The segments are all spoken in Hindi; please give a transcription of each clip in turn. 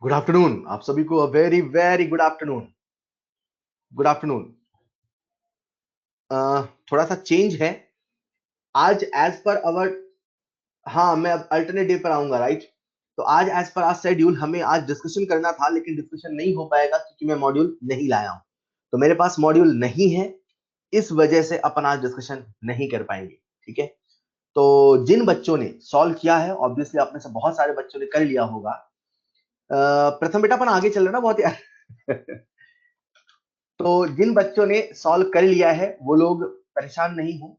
गुड आफ्टरनून आप सभी को, very very good afternoon. Good afternoon. थोड़ा सा चेंज है आज एज पर अवर। हाँ, मैं अब अल्टरनेट डे पर आऊंगा, राइट। तो आज एज पर आज शेड्यूल हमें आज डिस्कशन करना था, लेकिन डिस्कशन नहीं हो पाएगा क्योंकि मैं मॉड्यूल नहीं लाया हूं। तो मेरे पास मॉड्यूल नहीं है, इस वजह से अपन आज डिस्कशन नहीं कर पाएंगे। ठीक है। तो जिन बच्चों ने सॉल्व किया है, ऑब्वियसली आप में से बहुत सारे बच्चों ने कर लिया होगा। प्रथम बेटा, अपन आगे चल रहे ना बहुत यार। तो जिन बच्चों ने सॉल्व कर लिया है वो लोग परेशान नहीं हो।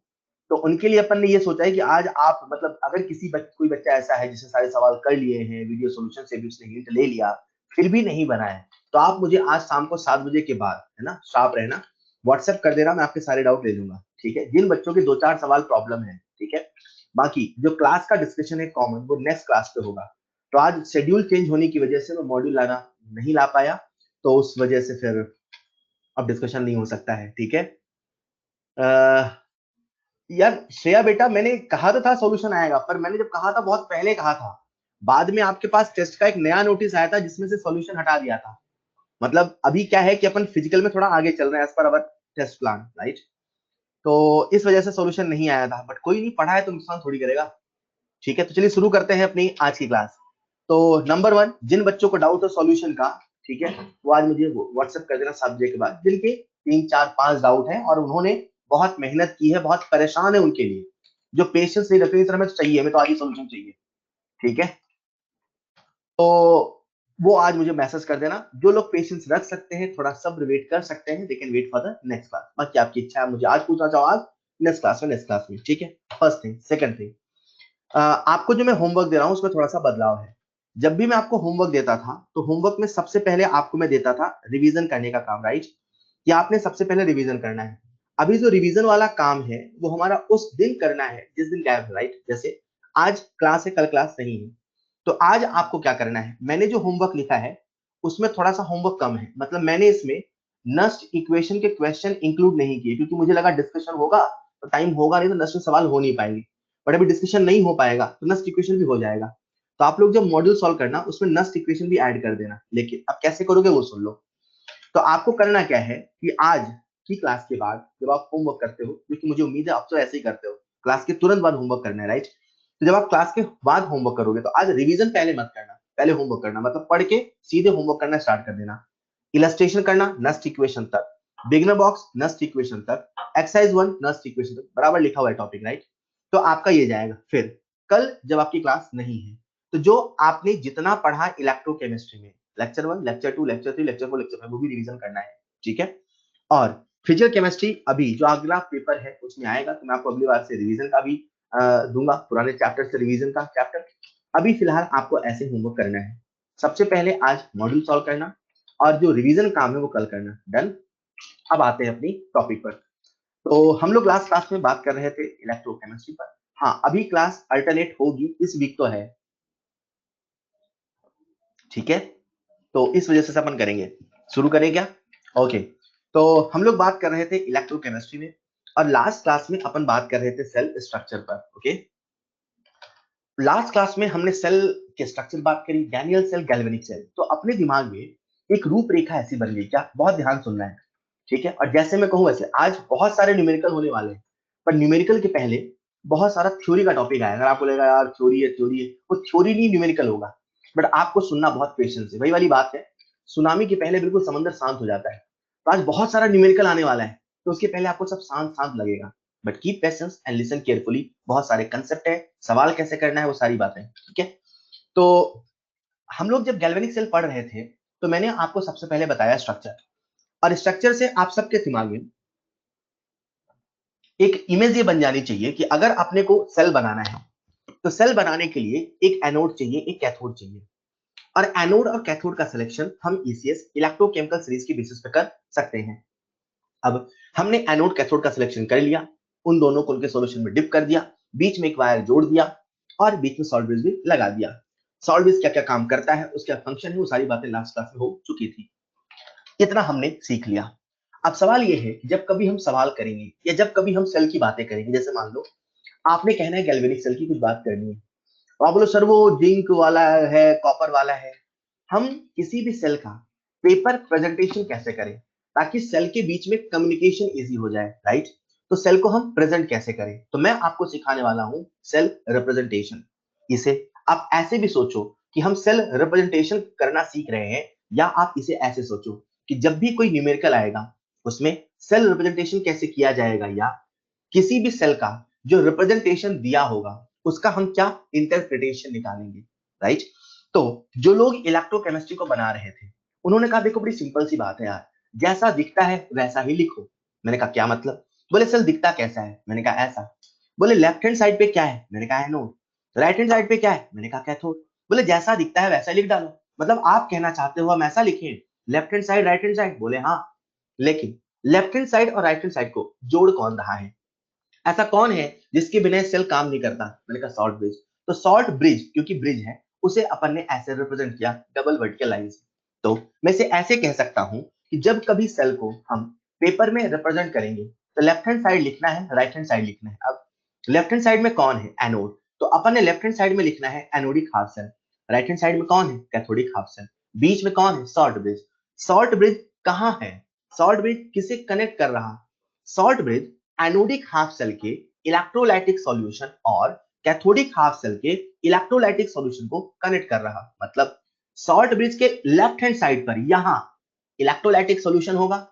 तो उनके लिए अपन ने ये सोचा है कि आज आप मतलब अगर कोई बच्चा ऐसा है जिसने सारे सवाल कर लिए हैं, वीडियो सॉल्यूशन से भी उसने हिंट ले लिया, फिर भी नहीं बना है, तो आप मुझे आज शाम को 7 बजे के बाद, है ना, शार्प रहना, व्हाट्सएप कर देना, मैं आपके सारे डाउट ले लूंगा। ठीक है। जिन बच्चों के 2-4 सवाल प्रॉब्लम है, ठीक है, बाकी जो क्लास का डिस्कशन है कॉमन, वो नेक्स्ट क्लास पे होगा। तो आज शेड्यूल चेंज होने की वजह से मैं मॉड्यूल लाना नहीं ला पाया, तो उस वजह से फिर अब डिस्कशन नहीं हो सकता है। ठीक है। यार श्रेया बेटा, मैंने कहा तो था सॉल्यूशन आएगा, पर मैंने जब कहा था बहुत पहले कहा था, बाद में आपके पास टेस्ट का एक नया नोटिस आया था जिसमें से सॉल्यूशन हटा दिया था। मतलब अभी क्या है कि अपन फिजिकल में थोड़ा आगे चल रहे हैं एज पर अवर टेस्ट प्लान, राइट। तो इस वजह से सॉल्यूशन नहीं आया था, बट कोई नहीं, पढ़ा है तो नुकसान थोड़ी करेगा। ठीक है। तो चलिए शुरू करते हैं अपनी आज की क्लास। तो नंबर 1, जिन बच्चों को डाउट है सॉल्यूशन का, ठीक है, वो आज मुझे व्हाट्सएप कर देना 7 बजे के बाद, जिनके 3-4-5 डाउट है और उन्होंने बहुत मेहनत की है, बहुत परेशान है, उनके लिए जो पेशेंस नहीं रखते, इस तरह में चाहिए, हमें तो आज ही सॉल्यूशन चाहिए। ठीक है। तो वो आज मुझे मैसेज कर देना। जो लोग पेशेंस रख सकते हैं, थोड़ा सब्र वेट कर सकते हैं, they can wait for the next class. बाकी आपकी इच्छा है, मुझे आज पूछना चाहो आज, नेक्स्ट क्लास में। ठीक है। First thing. सेकंड थिंग, आपको जो मैं होमवर्क दे रहा हूं उसमें थोड़ा सा बदलाव है। जब भी मैं आपको होमवर्क देता था, तो होमवर्क में सबसे पहले आपको मैं देता था रिवीजन करने का काम, राइट, कि आपने सबसे पहले रिवीजन करना है। अभी जो रिवीजन वाला काम है वो हमारा उस दिन करना है जिस दिन गैप है, राइट। जैसे आज क्लास है, कल क्लास नहीं है, तो आज आपको क्या करना है, मैंने जो होमवर्क लिखा है उसमें थोड़ा सा होमवर्क कम है। मतलब मैंने इसमें नस्ट इक्वेशन के क्वेश्चन इंक्लूड नहीं किए, क्योंकि मुझे लगा डिस्कशन होगा तो टाइम होगा नहीं, तो नस्ट में सवाल हो नहीं पाएंगे। बट अभी डिस्कशन नहीं हो पाएगा तो नस्ट इक्वेशन भी हो जाएगा। तो आप लोग जब मॉड्यूल सॉल्व करना, उसमें नस्ट इक्वेशन भी ऐड कर देना, लेकिन अब कैसे करोगे वो सुन लो। तो आपको करना क्या है कि आज की क्लास के बाद जब आप होमवर्क करते हो, क्योंकि मुझे उम्मीद है आप तो ऐसे ही करते हो, क्लास के तुरंत बाद होमवर्क करना है, राइट। तो जब आप क्लास के बाद होमवर्क करोगे, तो आज रिवीजन पहले मत करना, पहले होमवर्क करना, मतलब पढ़ के सीधे होमवर्क करना स्टार्ट कर देना। इलस्ट्रेशन करना नस्ट इक्वेशन तक, बिगनर बॉक्स नस्ट इक्वेशन तक, एक्सरसाइज 1 नस्ट इक्वेशन तक, बराबर लिखा हुआ है टॉपिक, राइट। तो आपका ये जाएगा। फिर कल जब आपकी क्लास नहीं है, तो जो आपने जितना पढ़ा इलेक्ट्रोकेमिस्ट्री में, lecture 1, lecture 2, lecture 3, lecture 4, lecture 5, वो भी रिवीजन करना है। ठीक है। और फिजिकल केमिस्ट्री अभी जो अगला पेपर है उसमें आएगा, तो मैं आपको अगली बार से रिवीजन का भी दूंगा, पुराने चैप्टर से रिवीजन का चैप्टर। अभी फिलहाल आपको ऐसे होमवर्क करना है। सबसे पहले आज मॉड्यूल सॉल्व करना, और जो रिवीजन काम है वो कल करना। डन। अब आते हैं अपनी टॉपिक पर। तो हम लोग लास्ट क्लास में बात कर रहे थे इलेक्ट्रोकेमिस्ट्री पर। हाँ, अभी क्लास अल्टरनेट होगी, इस वीक तो है। ठीक है। तो इस वजह से अपन करेंगे, शुरू करें क्या? ओके। तो हम लोग बात कर रहे थे इलेक्ट्रोकेमिस्ट्री में, और लास्ट क्लास में अपन बात कर रहे थे सेल स्ट्रक्चर पर। ओके। लास्ट क्लास में हमने सेल के स्ट्रक्चर बात करी, डैनियल सेल, गैल्वेनिक सेल। तो अपने दिमाग में एक रूपरेखा ऐसी बन गई, क्या? बहुत ध्यान सुनना है। ठीक है। और जैसे मैं कहूँ वैसे आज बहुत सारे न्यूमेरिकल होने वाले हैं, पर न्यूमेरिकल के पहले बहुत सारा थ्योरी का टॉपिक आएगा। आपको लगेगा यार थ्योरी है, थ्योरी है, वो थ्योरी नहीं, न्यूमेरिकल होगा। बट आपको सुनना बहुत पेशेंस है, वही वाली बात है, सुनामी के पहले बिल्कुल समंदर शांत हो जाता है। तो आज बहुत सारा न्यूमेरिकल आने वाला है, तो उसके पहले आपको सब शांत शांत लगेगा। But keep patience and listen carefully, बहुत सारे कंसेप्ट है, सवाल कैसे करना है, वो सारी बातें। ठीक है। तो हम लोग जब गैल्वेनिक सेल पढ़ रहे थे, तो मैंने आपको सबसे पहले बताया स्ट्रक्चर, और स्ट्रक्चर से आप सबके दिमाग में एक इमेज ये बन जानी चाहिए कि अगर अपने को सेल बनाना है, तो सेल बनाने के लिए एक एनोड चाहिए, एक कैथोड चाहिए। और एनोड और कैथोड का सिलेक्शन हम ईसीएस इलेक्ट्रोकेमिकल सीरीज की बेसिस पे कर सकते हैं। अब हमने एनोड कैथोड का सिलेक्शन कर लिया, उन दोनों को उनके सॉल्यूशन में डिप कर दिया, बीच में एक वायर जोड़ दिया, और बीच में सॉल्ट बेस भी लगा दिया। सॉल्ट बेस क्या क्या काम करता है, उसका फंक्शन है, वो सारी बातें लास्ट क्लास में हो चुकी थी। इतना हमने सीख लिया। अब सवाल ये है, जब कभी हम सवाल करेंगे या जब कभी हम सेल की बातें करेंगे, जैसे मान लो आपने कहना है गैल्वेनिक सेल की कुछ बात करनी है, तो आप बोलो सर वो जिंक वाला है, कॉपर वाला है। हम किसी भी सेल का पेपर प्रेजेंटेशन कैसे करें ताकि सेल के बीच में कम्युनिकेशन इजी हो जाए, राइट? तो सेल को हम प्रेजेंट कैसे करें, तो मैं आपको सिखाने वाला हूं सेल रिप्रेजेंटेशन। इसे आप ऐसे भी सोचो कि हम सेल रिप्रेजेंटेशन करना सीख रहे हैं, या आप इसे ऐसे सोचो कि जब भी कोई न्यूमेरिकल आएगा उसमें सेल रिप्रेजेंटेशन कैसे किया जाएगा, या किसी भी सेल का जो रिप्रेजेंटेशन दिया होगा उसका हम क्या इंटरप्रिटेशन निकालेंगे, राइट? तो जो लोग इलेक्ट्रोकेमिस्ट्री को बना रहे थे उन्होंने कहा देखो बड़ी सिंपल सी बात है यार, जैसा दिखता है वैसा ही लिखो। मैंने कहा क्या मतलब? बोले सेल दिखता कैसा है? मैंने कहा ऐसा। बोले लेफ्ट हैंड साइड पे क्या है? मैंने कहा एनोड। राइट हैंड साइड पे क्या है? मैंने कहा कैथोड। बोले जैसा दिखता है वैसा लिख डालो। मतलब आप कहना चाहते हो हम ऐसा लिखें, left hand side right hand side? बोले हाँ। लेकिन लेफ्ट हैंड साइड और राइट हैंड साइड को जोड़ कौन रहा है? ऐसा कौन है जिसके बिना सेल काम नहीं करता? मैंने कहा सॉल्ट ब्रिज। तो सॉल्ट ब्रिज क्योंकि ब्रिज है उसे अपन ने ऐसे रिप्रेजेंट किया डबल वर्टिकल लाइन से। तो मैं इसे ऐसे कह सकता हूं कि जब कभी सेल को हम पेपर में रिप्रेजेंट करेंगे तो लेफ्ट हैंड साइड लिखना है, राइट हैंड साइड लिखना है। अब लेफ्ट हैंड साइड में कौन है? एनोड। तो अपन ने लेफ्ट हैंड साइड में लिखना है anodic half cell. Right hand side में कौन है? Cathodic half cell. बीच में कौन है? Salt bridge. सॉल्ट ब्रिज कहां है? सॉल्ट ब्रिज किसे कनेक्ट कर रहा? Salt bridge anodic half cell के इलेक्ट्रोलाइटिक सॉल्यूशन और कैथोडिक हाफ सेल के इलेक्ट्रोलाइटिक सॉल्यूशन को कनेक्ट कर रहा। मतलब सॉल्ट ब्रिज के लेफ्ट हैंड साइड पर यहां इलेक्ट्रोलाइटिक सॉल्यूशन होगा,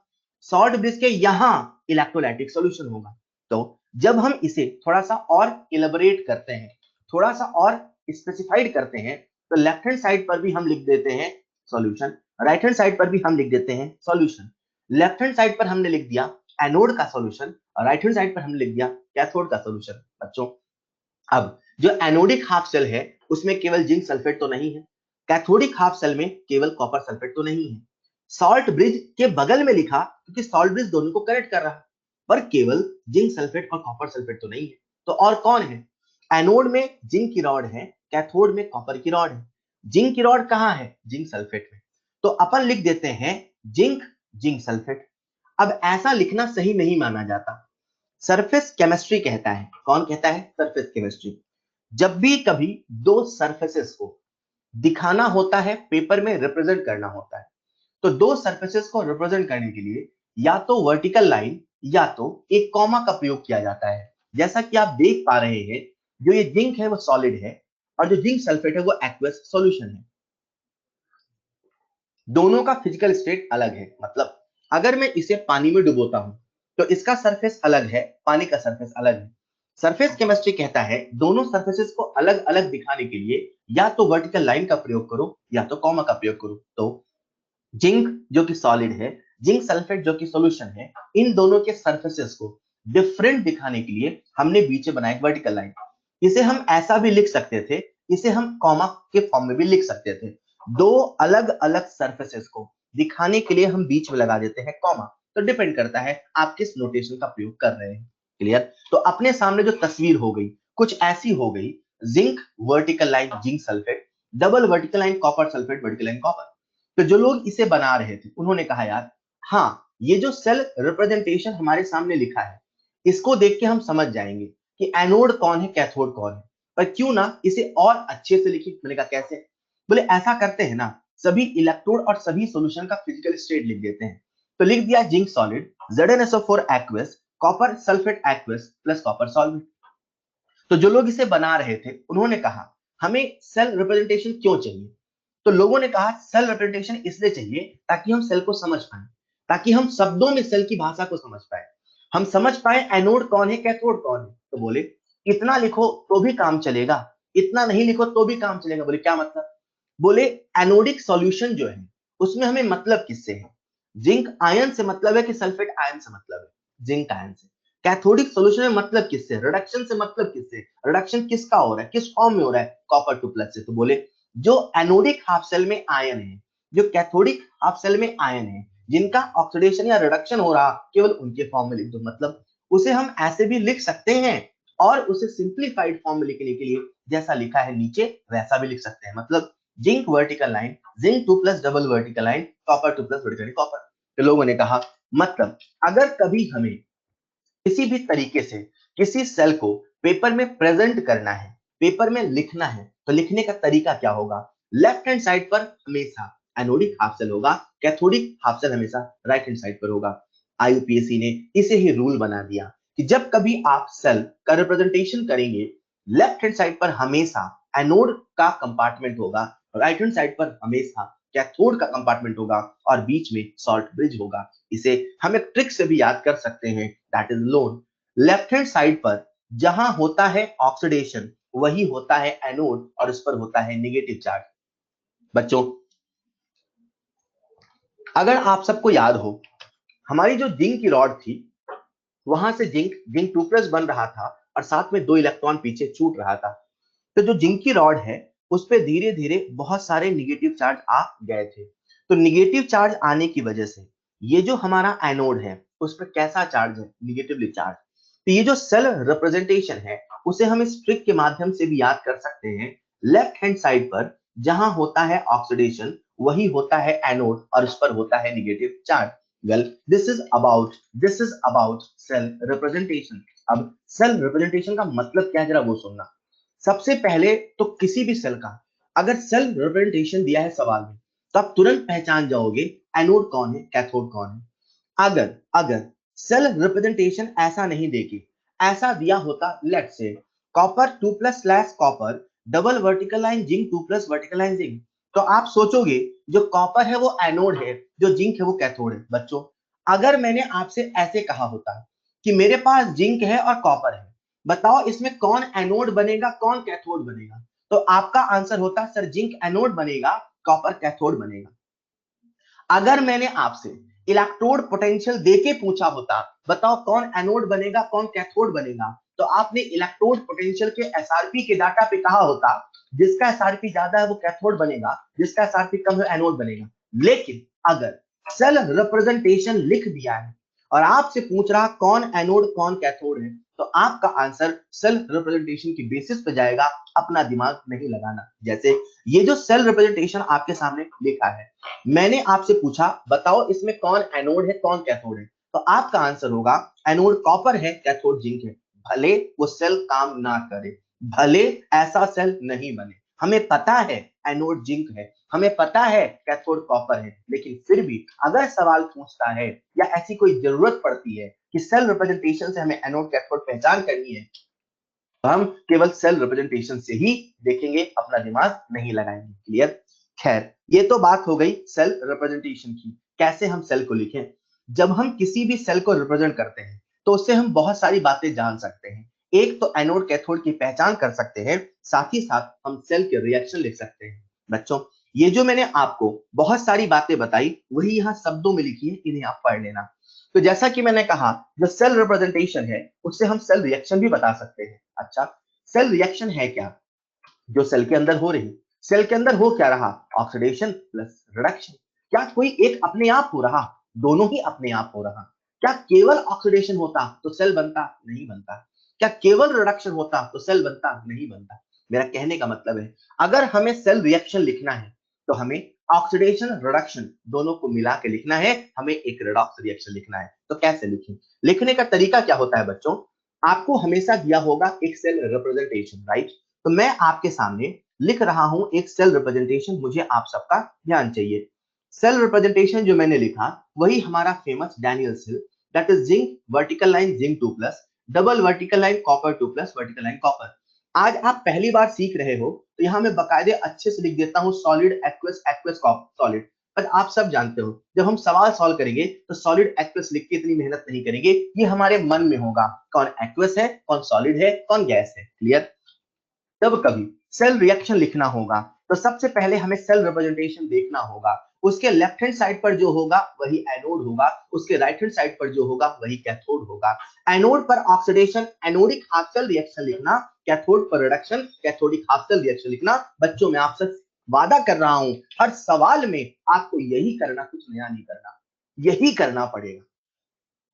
सॉल्ट ब्रिज के यहां इलेक्ट्रोलाइटिक सॉल्यूशन होगा। तो जब हम इसे थोड़ा सा और इलेबोरेट करते हैं, थोड़ा सा और स्पेसिफाइड करते हैं, तो लेफ्ट हैंड साइड पर भी हम लिख देते हैं सॉल्यूशन, राइट हैंड साइड पर भी हम लिख देते हैं सॉल्यूशन। लेफ्ट हैंड साइड पर हमने लिख दिया एनोड का सॉल्यूशन और राइट हैंड साइड पर हमने लिख दिया कैथोड का सॉल्यूशन। बच्चों अब जो एनोडिक हाफ सेल है उसमें केवल जिंक सल्फेट तो नहीं है, कैथोडिक हाफ सेल में केवल कॉपर सल्फेट तो नहीं है। सॉल्ट ब्रिज के बगल में लिखा क्योंकि सॉल्ट ब्रिज दोनों को कनेक्ट कर रहा है, पर केवल जिंक सल्फेट और कॉपर सल्फेट तो नहीं है। तो और कौन है? एनोड में जिंक की रॉड है, कैथोड में कॉपर की रॉड है। जिंक की रॉड कहां है? जिंक सल्फेट में। तो अपन लिख देते हैं जिंक जिंक सल्फेट। अब ऐसा लिखना सही नहीं माना जाता, सरफेस केमिस्ट्री कहता है। कौन कहता है? Surface chemistry. जब भी कभी दो सरफेसेस को दिखाना होता है, पेपर में रिप्रेजेंट करना होता है, तो दो सरफेसेस को रिप्रेजेंट करने के लिए या तो वर्टिकल लाइन या तो एक कॉमा का प्रयोग किया जाता है। जैसा कि आप देख पा रहे हैं, जो ये जिंक है वो सॉलिड है और जो जिंक सल्फेट है वो एक्वस सॉल्यूशन है। दोनों का फिजिकल स्टेट अलग है। मतलब अगर मैं इसे पानी में डुबोता हूं तो इसका सरफेस अलग है, पानी का सरफेस अलग है। सरफेस केमिस्ट्री कहता है दोनों सरफेसेस को अलग अलग दिखाने के लिए या तो वर्टिकल लाइन का प्रयोग करो या तो कॉमा का प्रयोग करो। तो जिंक जो कि सॉलिड है, जिंक सल्फेट जो कि सॉल्यूशन है, इन दोनों के सरफेसेस को डिफरेंट दिखाने के लिए हमने बीच में बनाया वर्टिकल लाइन। इसे हम ऐसा भी लिख सकते थे, इसे हम कॉमा के फॉर्म में भी लिख सकते थे। दो अलग अलग सरफेसेस को दिखाने के लिए हम बीच में लगा देते हैं कॉमा। तो डिपेंड करता है आप किस नोटेशन का प्रयोग कर रहे हैं। क्लियर? तो अपने सामने जो तस्वीर हो गई कुछ ऐसी हो गई, zinc vertical line zinc sulphate, double vertical line copper sulphate vertical line copper. तो जो लोग इसे बना रहे थे उन्होंने कहा यार हाँ, ये जो सेल रिप्रेजेंटेशन हमारे सामने लिखा है इसको देख के हम समझ जाएंगे कि एनोड कौन है कैथोड कौन है, पर क्यों ना इसे और अच्छे से लिखिए। मैंने कहा कैसे? बोले ऐसा करते हैं ना, सभी इलेक्ट्रोड और सभी सॉल्यूशन का फिजिकल स्टेट लिख देते हैं। तो लिख दिया zinc solid ZnSO4 aqueous copper sulphate aqueous plus copper solvent. तो जो लोग इसे बना रहे थे उन्होंने कहा हमें सेल रिप्रेजेंटेशन क्यों चाहिए? तो लोगों ने कहा सेल रिप्रेजेंटेशन इसलिए चाहिए ताकि हम सेल को समझ पाए, ताकि हम शब्दों में सेल की भाषा को समझ पाए, हम समझ पाए एनोड कौन है कैथोड कौन है। तो बोले इतना लिखो तो भी काम चलेगा, इतना नहीं लिखो तो भी काम चलेगा। बोले क्या मतलब? बोले एनोडिक सॉल्यूशन जो है उसमें हमें मतलब किससे है? जिंक आयन से मतलब है कि सल्फेट आयन से मतलब है? जिंक आयन से। कैथोडिक सॉल्यूशन में मतलब किससे? रिडक्शन से मतलब किससे? रिडक्शन किसका हो रहा है, किस फॉर्म में हो रहा है? कॉपर टू प्लस से। तो बोले जो एनोडिक हाफ सेल में आयन है, जो कैथोडिक हाफ सेल में आयन है, जिनका ऑक्सीडेशन या रिडक्शन हो रहा केवल उनके फॉर्म में लिख दो। मतलब उसे हम ऐसे भी लिख सकते हैं और उसे सिंप्लीफाइड फॉर्म में लिखने के लिए जैसा लिखा है नीचे वैसा भी लिख सकते हैं। मतलब zinc vertical line zinc 2 plus double vertical line copper 2 plus vertical copper. तो लोगों ने कहा मतलब अगर कभी हमें किसी भी तरीके से किसी सेल को पेपर में प्रेजेंट करना है, पेपर में लिखना है, तो लिखने का तरीका क्या होगा, लेफ्ट हैंड साइड पर हमेशा एनोडिक हाफ सेल होगा, कैथोडिक हाफ सेल हमेशा राइट हैंड साइड पर होगा। आईयूपीएसी ने इसे ही रूल बना दिया कि जब कभी आप सेल का रिप्रेजेंटेशन करेंगे, लेफ्ट हैंड साइड पर हमेशा एनोड का कंपार्टमेंट होगा, राइट हैंड साइड पर हमेशा कैथोड का कंपार्टमेंट होगा और बीच में सॉल्ट ब्रिज होगा। इसे हम एक ट्रिक से भी याद कर सकते हैं, that is loan. Left hand side पर जहां होता है ऑक्सीडेशन वही होता है एनोड और इस पर होता है नेगेटिव चार्ज। बच्चों अगर आप सबको याद हो, हमारी जो जिंक की रॉड थी वहां से जिंक जिंक 2+ बन रहा था और साथ में 2 इलेक्ट्रॉन पीछे छूट रहा था। तो जो जिंक की रॉड है उस पे धीरे धीरे बहुत सारे निगेटिव चार्ज आ गए थे। तो निगेटिव चार्ज आने की वजह से ये जो हमारा एनोड है उस पर कैसा चार्ज है, निगेटिवली चार्ज। तो ये जो सेल रिप्रेजेंटेशन है उसे हम इस ट्रिक के माध्यम से भी याद कर सकते हैं। लेफ्ट हैंड साइड पर जहां होता है ऑक्सीडेशन वही होता है एनोड और इस पर होता है negative charge. Well this is about cell representation. अब सेल रिप्रेजेंटेशन का मतलब क्या है जरा वो सुनना। सबसे पहले तो किसी भी सेल का अगर सेल रिप्रेजेंटेशन दिया है सवाल में तो आप तुरंत पहचान जाओगे एनोड कौन है, कैथोड कौन है। अगर अगर सेल रिप्रेजेंटेशन ऐसा नहीं देगी, ऐसा दिया होता let's say copper 2+ slash copper double vertical line zinc 2+ vertical line zinc, तो आप सोचोगे जो कॉपर है वो एनोड है, जो जिंक है वो कैथोड है। बच्चों अगर मैंने आपसे ऐसे कहा होता कि मेरे पास जिंक है और कॉपर है, बताओ इसमें कौन एनोड बनेगा कौन कैथोड बनेगा, तो आपका आंसर होता सर जिंक एनोड बनेगा कॉपर कैथोड बनेगा। अगर मैंने आपसे इलेक्ट्रोड पोटेंशियल देके पूछा होता बताओ कौन एनोड बनेगा कौन कैथोड बनेगा, तो आपने इलेक्ट्रोड पोटेंशियल के एसआरपी के डाटा पे कहा होता जिसका एसआरपी ज्यादा है वो कैथोड बनेगा, जिसका एसआरपी कम है एनोड बनेगा। लेकिन अगर सेल रिप्रेजेंटेशन लिख दिया है और आपसे पूछ रहा कौन एनोड कौन कैथोड है, तो आपका आंसर सेल रिप्रेजेंटेशन की बेसिस पे जाएगा, अपना दिमाग नहीं लगाना। जैसे ये जो सेल रिप्रेजेंटेशन आपके सामने लिखा है, मैंने आपसे पूछा बताओ इसमें कौन एनोड है कौन कैथोड है, तो आपका आंसर होगा एनोड कॉपर है कैथोड जिंक है। भले वो सेल काम ना करे, भले ऐसा सेल नहीं बने, हमें पता है एनोड जिंक है, हमें पता है कैथोड कॉपर है, लेकिन फिर भी अगर सवाल पूछता है या ऐसी कोई जरूरत पड़ती है कि सेल रिप्रेजेंटेशन से हमें एनोड कैथोड पहचान करनी है, तो हम केवल सेल रिप्रेजेंटेशन से ही देखेंगे, अपना दिमाग नहीं लगाएंगे। क्लियर। खैर ये तो बात हो गई सेल रिप्रेजेंटेशन की, कैसे हम सेल को लिखें। जब हम किसी भी सेल को रिप्रेजेंट करते हैं तो उससे हम बहुत सारी बातें जान सकते हैं। एक तो एनोड कैथोड की पहचान कर सकते हैं, साथ ही साथ हम सेल के रिएक्शन लिख सकते हैं। बच्चों ये जो मैंने आपको बहुत सारी बातें बताई वही यहाँ शब्दों में लिखी है, इन्हें आप पढ़ लेना। तो जैसा कि मैंने कहा जो सेल रिप्रेजेंटेशन है उससे हम सेल रिएक्शन भी बता सकते हैं। अच्छा सेल रिएक्शन है क्या, जो सेल के अंदर हो रही, सेल के अंदर हो क्या रहा, ऑक्सीडेशन प्लस रिडक्शन। क्या कोई एक अपने आप हो रहा, दोनों ही अपने आप हो रहा। क्या केवल ऑक्सीडेशन होता तो सेल बनता, नहीं बनता। क्या केवल रिडक्शन होता तो सेल बनता, नहीं बनता। मेरा कहने का मतलब है अगर हमें सेल रिएक्शन लिखना है तो हमें ऑक्सीडेशन रिडक्शन दोनों को मिला के लिखना है, हमें एक रिडॉक्स रिएक्शन लिखना है। तो कैसे लिखें, लिखने का तरीका क्या होता है बच्चों, आपको हमेशा दिया होगा एक सेल रिप्रेजेंटेशन, राइट। तो मैं आपके सामने लिख रहा हूं एक सेल रिप्रेजेंटेशन, मुझे आप सबका ध्यान चाहिए। सेल रिप्रेजेंटेशन जो मैंने लिखा वही हमारा famous Daniel cell, that is zinc vertical line zinc 2+, double vertical line copper 2+ vertical line copper. आज आप पहली बार सीख रहे हो तो यहाँ मैं बकायदे अच्छे से लिख देता हूँ सॉलिड एक्वस एक्वस सॉलिड। पर आप सब जानते हो जब हम सवाल सॉल्व करेंगे तो सॉलिड एक्वस लिख के इतनी मेहनत नहीं करेंगे, ये हमारे मन में होगा कौन एक्वस है कौन सॉलिड है कौन गैस है। क्लियर। तब कभी सेल रिएक्शन लिखना होगा तो सबसे पहले हमें सेल रिप्रेजेंटेशन देखना होगा, उसके लेफ्ट हैंड साइड पर जो होगा वही एनोड होगा, उसके राइट हैंड साइड पर जो होगा वही कैथोड होगा। एनोड पर oxidation anodic half cell reaction लिखना, कैथोड पर reduction cathodic half cell reaction लिखना। बच्चों मैं आपसे वादा कर रहा हूं हर सवाल में आपको यही करना, कुछ नया नहीं करना, यही करना पड़ेगा।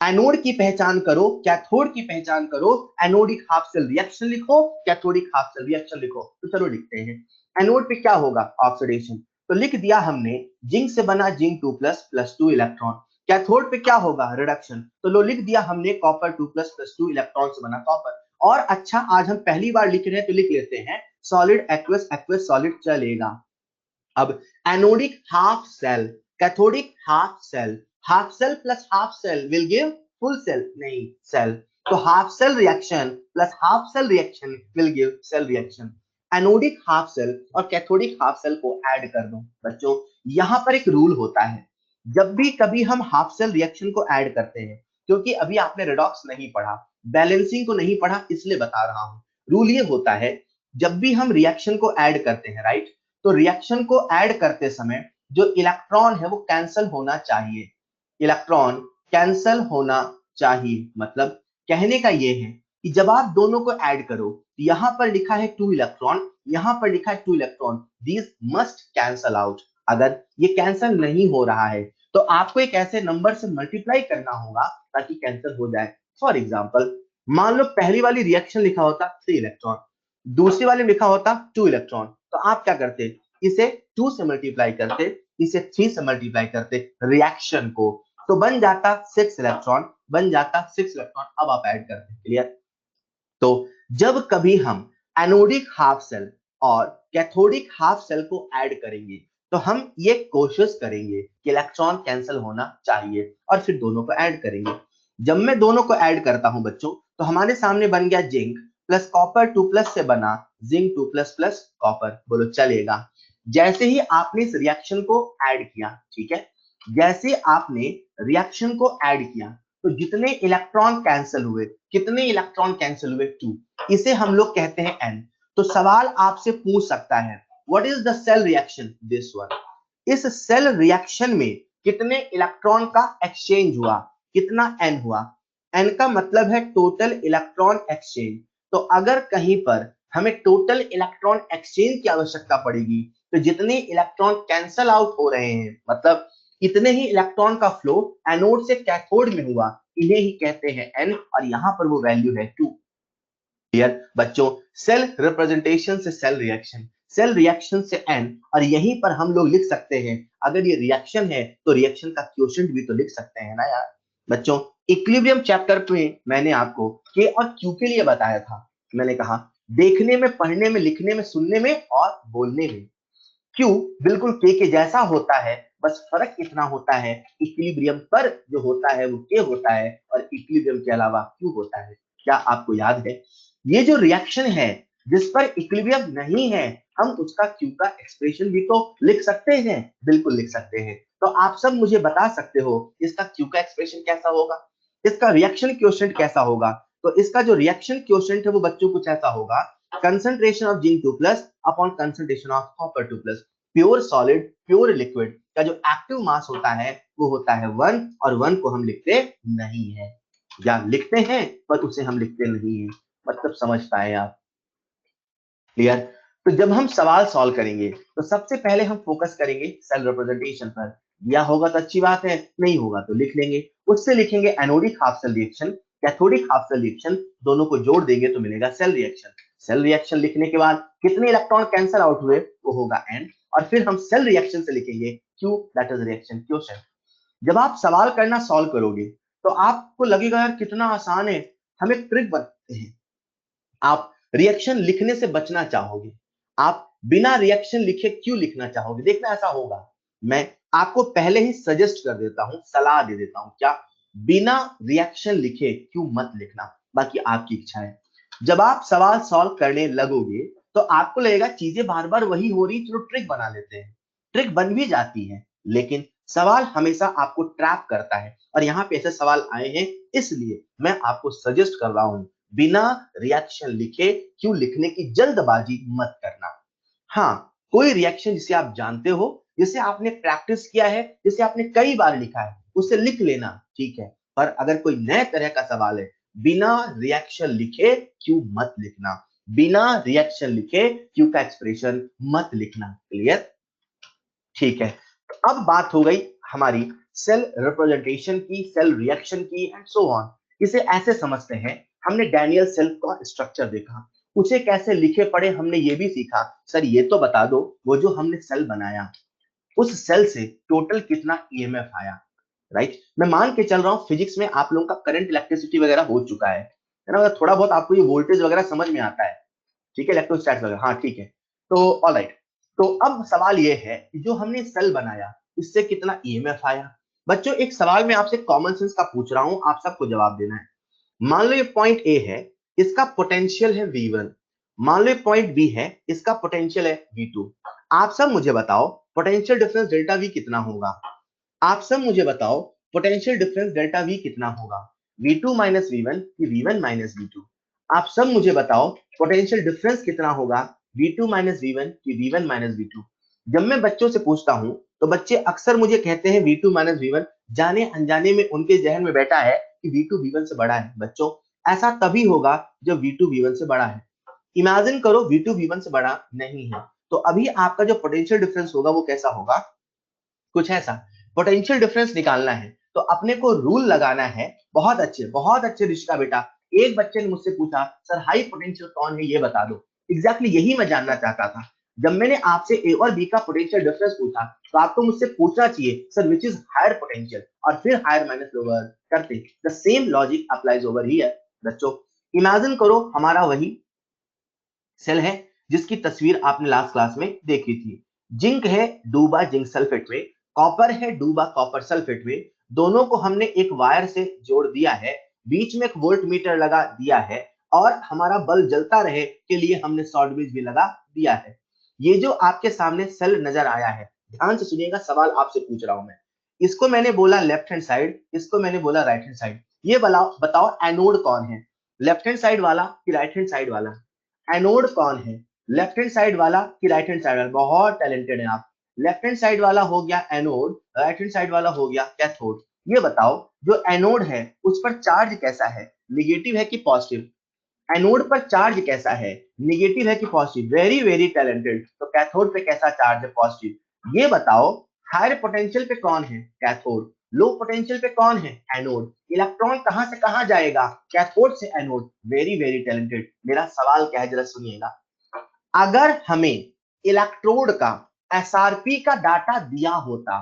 एनोड की पहचान करो, कैथोड की पहचान करो, एनोडिक हाफ सेल रिएक्शन लिखो, कैथोडिक हाफ सेल रिएक्शन लिखो। तो चलो लिखते हैं। एनोड पे क्या होगा, ऑक्सीडेशन, तो लिख दिया हमने जिंक से बना जिंक 2+ प्लस 2 इलेक्ट्रॉन। कैथोड पे क्या होगा, रिडक्शन, तो लो लिख दिया हमने कॉपर 2+ प्लस 2 इलेक्ट्रॉन से बना कॉपर। और अच्छा आज हम पहली बार लिख रहे हैं तो लिख लेते हैं सॉलिड एक्वस, एक्वस सॉलिड चलेगा। अब anodic half cell, cathodic half cell plus half cell will give full cell, नहीं सेल। तो half cell reaction plus half cell reaction will give cell reaction. Anodic half cell और कैथोडिक हाफ सेल को ऐड कर दो। बच्चों यहां पर एक रूल होता है, जब भी कभी हम हाफ सेल रिएक्शन को ऐड करते हैं, क्योंकि अभी आपने रेडॉक्स नहीं पढ़ा, बैलेंसिंग को नहीं पढ़ा, इसलिए बता रहा हूं। रूल ये होता है, जब भी हम रिएक्शन को ऐड करते हैं, राइट, तो रिएक्शन को ऐड करते समय जो इलेक्ट्रॉन है वो कैंसल होना चाहिए। इलेक्ट्रॉन कैंसल होना चाहिए, मतलब कहने का ये है कि जब आप दोनों को ऐड करो, यहां पर लिखा है 2 इलेक्ट्रॉन, यहां पर लिखा है 2 electron, these must cancel out. अगर ये कैंसल नहीं हो रहा है तो आपको एक ऐसे नंबर से मल्टीप्लाई करना होगा ताकि कैंसिल हो जाए। फॉर एग्जांपल, मान लो पहली वाली रिएक्शन लिखा होता 3 इलेक्ट्रॉन, दूसरी वाले में लिखा होता 2 इलेक्ट्रॉन, तो आप क्या करते, इसे 2 से मल्टीप्लाई करते, इसे 3 से मल्टीप्लाई करते रिएक्शन को, तो बन जाता 6 इलेक्ट्रॉन, बन जाता 6 इलेक्ट्रॉन। अब आप ऐड करते, क्लियर। तो जब कभी हम एनोडिक हाफ सेल और कैथोडिक हाफ सेल को ऐड करेंगे तो हम ये कोशिश करेंगे कि इलेक्ट्रॉन कैंसिल होना चाहिए और फिर दोनों को ऐड करेंगे। जब मैं दोनों को ऐड करता हूं बच्चों, तो हमारे सामने बन गया जिंक प्लस कॉपर 2 प्लस से बना जिंक 2 प्लस प्लस कॉपर, बोलो चलेगा। जैसे ही आपने इस रिएक्शन को ऐड किया, ठीक है, जैसे आपने रिएक्शन को ऐड किया तो जितने इलेक्ट्रॉन कैंसिल हुए, कितने इलेक्ट्रॉन कैंसिल हुए, 2, इसे हम लोग कहते हैं n। तो सवाल आपसे पूछ सकता है what is the cell reaction, this one. इस सेल रिएक्शन में कितने इलेक्ट्रॉन का एक्सचेंज हुआ, कितना n हुआ। n का मतलब है टोटल इलेक्ट्रॉन एक्सचेंज। तो अगर कहीं पर हमें टोटल इलेक्ट्रॉन एक्सचेंज की आवश्यकता पड़ेगी तो जितने इलेक्ट्रॉन कैंसल आउट हो रहे हैं, मतलब इतने ही इलेक्ट्रॉन का फ्लो एनोड से कैथोड में हुआ, इन्हें ही कहते हैं n, और यहां पर वो वैल्यू है 2। क्लियर बच्चों, सेल रिप्रेजेंटेशन से सेल रिएक्शन, सेल रिएक्शन से n, और यहीं पर हम लोग लिख सकते हैं अगर ये रिएक्शन है तो रिएक्शन का क्वोशेंट भी तो लिख सकते हैं ना यार। बच्चों इक्विलिब्रियम चैप्टर में मैंने आपको k और q के लिए बताया था। मैंने कहा देखने में, पढ़ने में, लिखने में, सुनने में और बोलने में Q बिल्कुल K के जैसा होता है, बस फर्क इतना होता है इक्विलिब्रियम पर जो होता है वो K होता है और इक्विलिब्रियम के अलावा Q होता है। क्या आपको याद है ये जो रिएक्शन है जिस पर इक्विलिब्रियम नहीं है, हम उसका Q का एक्सप्रेशन भी तो लिख सकते हैं, बिल्कुल लिख सकते हैं। तो आप सब मुझे बता सकते हो इसका Q का एक्सप्रेशन कैसा होगा, इसका रिएक्शन क्वोशिएंट कैसा होगा। तो इसका जो रिएक्शन क्वोशिएंट है वो बच्चों कुछ ऐसा होगा, concentration of zinc 2 plus upon concentration of copper 2 plus. Pure solid, pure liquid का जो एक्टिव मास होता है वो होता है 1, और 1 को हम लिखते नहीं है, या लिखते हैं पर उसे हम लिखते नहीं है। मतलब समझ पाए आप, क्लियर। तो जब हम सवाल सॉल्व करेंगे तो सबसे पहले हम फोकस करेंगे सेल रिप्रेजेंटेशन पर। दिया होगा तो अच्छी बात है, नहीं होगा तो लिख लेंगे। उससे लिखेंगे anodic half cell reaction, cathodic half cell reaction, दोनों को जोड़ देंगे तो मिलेगा सेल रिएक्शन। सेल रिएक्शन लिखने के बाद कितने इलेक्ट्रॉन कैंसिल आउट हुए वो होगा n, और फिर हम सेल रिएक्शन से लिखेंगे q, that is reaction quotient. जब आप सवाल करना सॉल्व करोगे तो आपको लगेगा यार कितना आसान है, हम एक ट्रिक बताते हैं। आप रिएक्शन लिखने से बचना चाहोगे, आप बिना रिएक्शन लिखे क्यों लिखना चाहोगे, देखना ऐसा होगा। मैं आपको पहले ही सजेस्ट कर देता हूं, सलाह दे देता हूं, क्या बिना रिएक्शन लिखे क्यों मत लिखना, बाकी आपकी इच्छा है। जब आप सवाल सॉल्व करने लगोगे तो आपको लगेगा चीजें बार बार वही हो रही, चलो ट्रिक बना लेते हैं। ट्रिक बन भी जाती है लेकिन सवाल हमेशा आपको ट्रैप करता है, और यहाँ पे ऐसे सवाल आए हैं इसलिए मैं आपको सजेस्ट कर रहा हूं बिना रिएक्शन लिखे क्यों लिखने की जल्दबाजी मत करना। हाँ, कोई रिएक्शन जिसे आप जानते हो, जिसे आपने प्रैक्टिस किया है, जिसे आपने कई बार लिखा है, उसे लिख लेना, ठीक है। पर अगर कोई नए तरह का सवाल है, बिना रिएक्शन लिखे क्यों मत लिखना, बिना रिएक्शन लिखे क्यों का एक्सप्रेशन मत लिखना, क्लियर, ठीक है। तो अब बात हो गई हमारी सेल रिप्रेजेंटेशन की, सेल रिएक्शन की एंड सो ऑन। इसे ऐसे समझते हैं, हमने डैनियल सेल का स्ट्रक्चर देखा, उसे कैसे लिखे पढ़े हमने ये भी सीखा। सर ये तो बता दो वो जो हमने सेल बनाया उस सेल से टोटल कितना ईएमएफ आया, राइट। मैं मान के चल रहा हूँ फिजिक्स में आप लोगों का करंट इलेक्ट्रिसिटी वगैरह हो चुका है ना, मतलब थोड़ा बहुत आपको ये वोल्टेज वगैरह समझ में आता है। ठीक है, इलेक्ट्रोस्टैट्स वगैरह, हाँ ठीक है। तो ऑलराइट, तो अब सवाल ये है कि जो हमने सेल बनाया इससे कितना ईएमएफ आया। बच्चों एक सवाल मैं आपसे कॉमन सेंस का पूछ रहा हूं, आप सबको जवाब देना है। मान लो ये पॉइंट ए है, इसका पोटेंशियल है V1। मान लो ये पॉइंट बी है, इसका पोटेंशियल है V2। आप सब मुझे बताओ पोटेंशियल डिफरेंस डेल्टा V कितना होगा। आप सब मुझे बताओ पोटेंशियल डिफरेंस डेल्टा V कितना होगा, V2 माइनस V1 कि V1 माइनस V2। आप सब मुझे बताओ पोटेंशियल डिफरेंस कितना होगा, V2 माइनस V1 कि V1 माइनस V2। जब मैं बच्चों से पूछता हूं तो बच्चे अक्सर मुझे कहते हैं V2 माइनस V1, जाने अनजाने में उनके जहन में बैठा है कि V2 V1 से बड़ा है। बच्चों ऐसा तभी होगा जब V2 V1 से बड़ा है। इमेजिन करो V2 V1 से बड़ा नहीं है, तो अभी आपका जो पोटेंशियल डिफरेंस होगा वो कैसा होगा, कुछ ऐसा। पोटेंशियल डिफरेंस निकालना है तो अपने को रूल लगाना है। बहुत अच्छे ऋषिका बेटा। एक बच्चे ने मुझसे पूछा सर हाई पोटेंशियल कौन है ये बता दो। एग्जैक्टली यही मैं जानना चाहता था। जब मैंने आपसे ए और बी का पोटेंशियल डिफरेंस पूछा तो आपको मुझसे पूछना चाहिए sir which is higher potential, और फिर हायर माइनस लोअर करते। The same logic applies over here. बच्चों इमेजिन करो हमारा वही सेल है जिसकी तस्वीर आपने लास्ट क्लास में देखी थी। जिंक है डूबा जिंक सल्फेट में, कॉपर है डूबा कॉपर सल्फेट में। दोनों को हमने एक वायर से जोड़ दिया है, बीच में एक वोल्ट मीटर लगा दिया है, और हमारा बल्ब जलता रहे के लिए हमने शॉर्ट ब्रिज भी लगा दिया है। ये जो आपके सामने सेल नजर आया है, ध्यान से सुनिएगा, सवाल आपसे पूछ रहा हूं मैं। इसको मैंने बोला लेफ्ट हैंड साइड, इसको मैंने बोला राइट हैंड साइड। ये बताओ एनोड कौन है, लेफ्ट हैंड साइड वाला कि राइट हैंड साइड वाला। एनोड कौन है, लेफ्ट हैंड साइड वाला कि राइट हैंड साइड वाला। बहुत टैलेंटेड है आप। लेफ्ट हैंड साइड वाला हो गया एनोड, राइट हैंड साइड वाला हो गया कैथोड। ये बताओ जो एनोड है उस पर चार्ज कैसा है, निगेटिव है कि पॉजिटिव। एनोड पर चार्ज कैसा है, निगेटिव है कि पॉजिटिव। Very very talented. तो कैथोड पे कैसा चार्ज है, पॉजिटिव। ये बताओ हायर पोटेंशियल पे कौन है, कैथोड। लो पोटेंशियल पे कौन है, एनोड। इलेक्ट्रॉन कहां से कहां जाएगा, कैथोड से एनोड। Very very talented. मेरा सवाल क्या है जरा सुनिएगा। अगर हमें इलेक्ट्रोड का एसआरपी का डाटा दिया होता,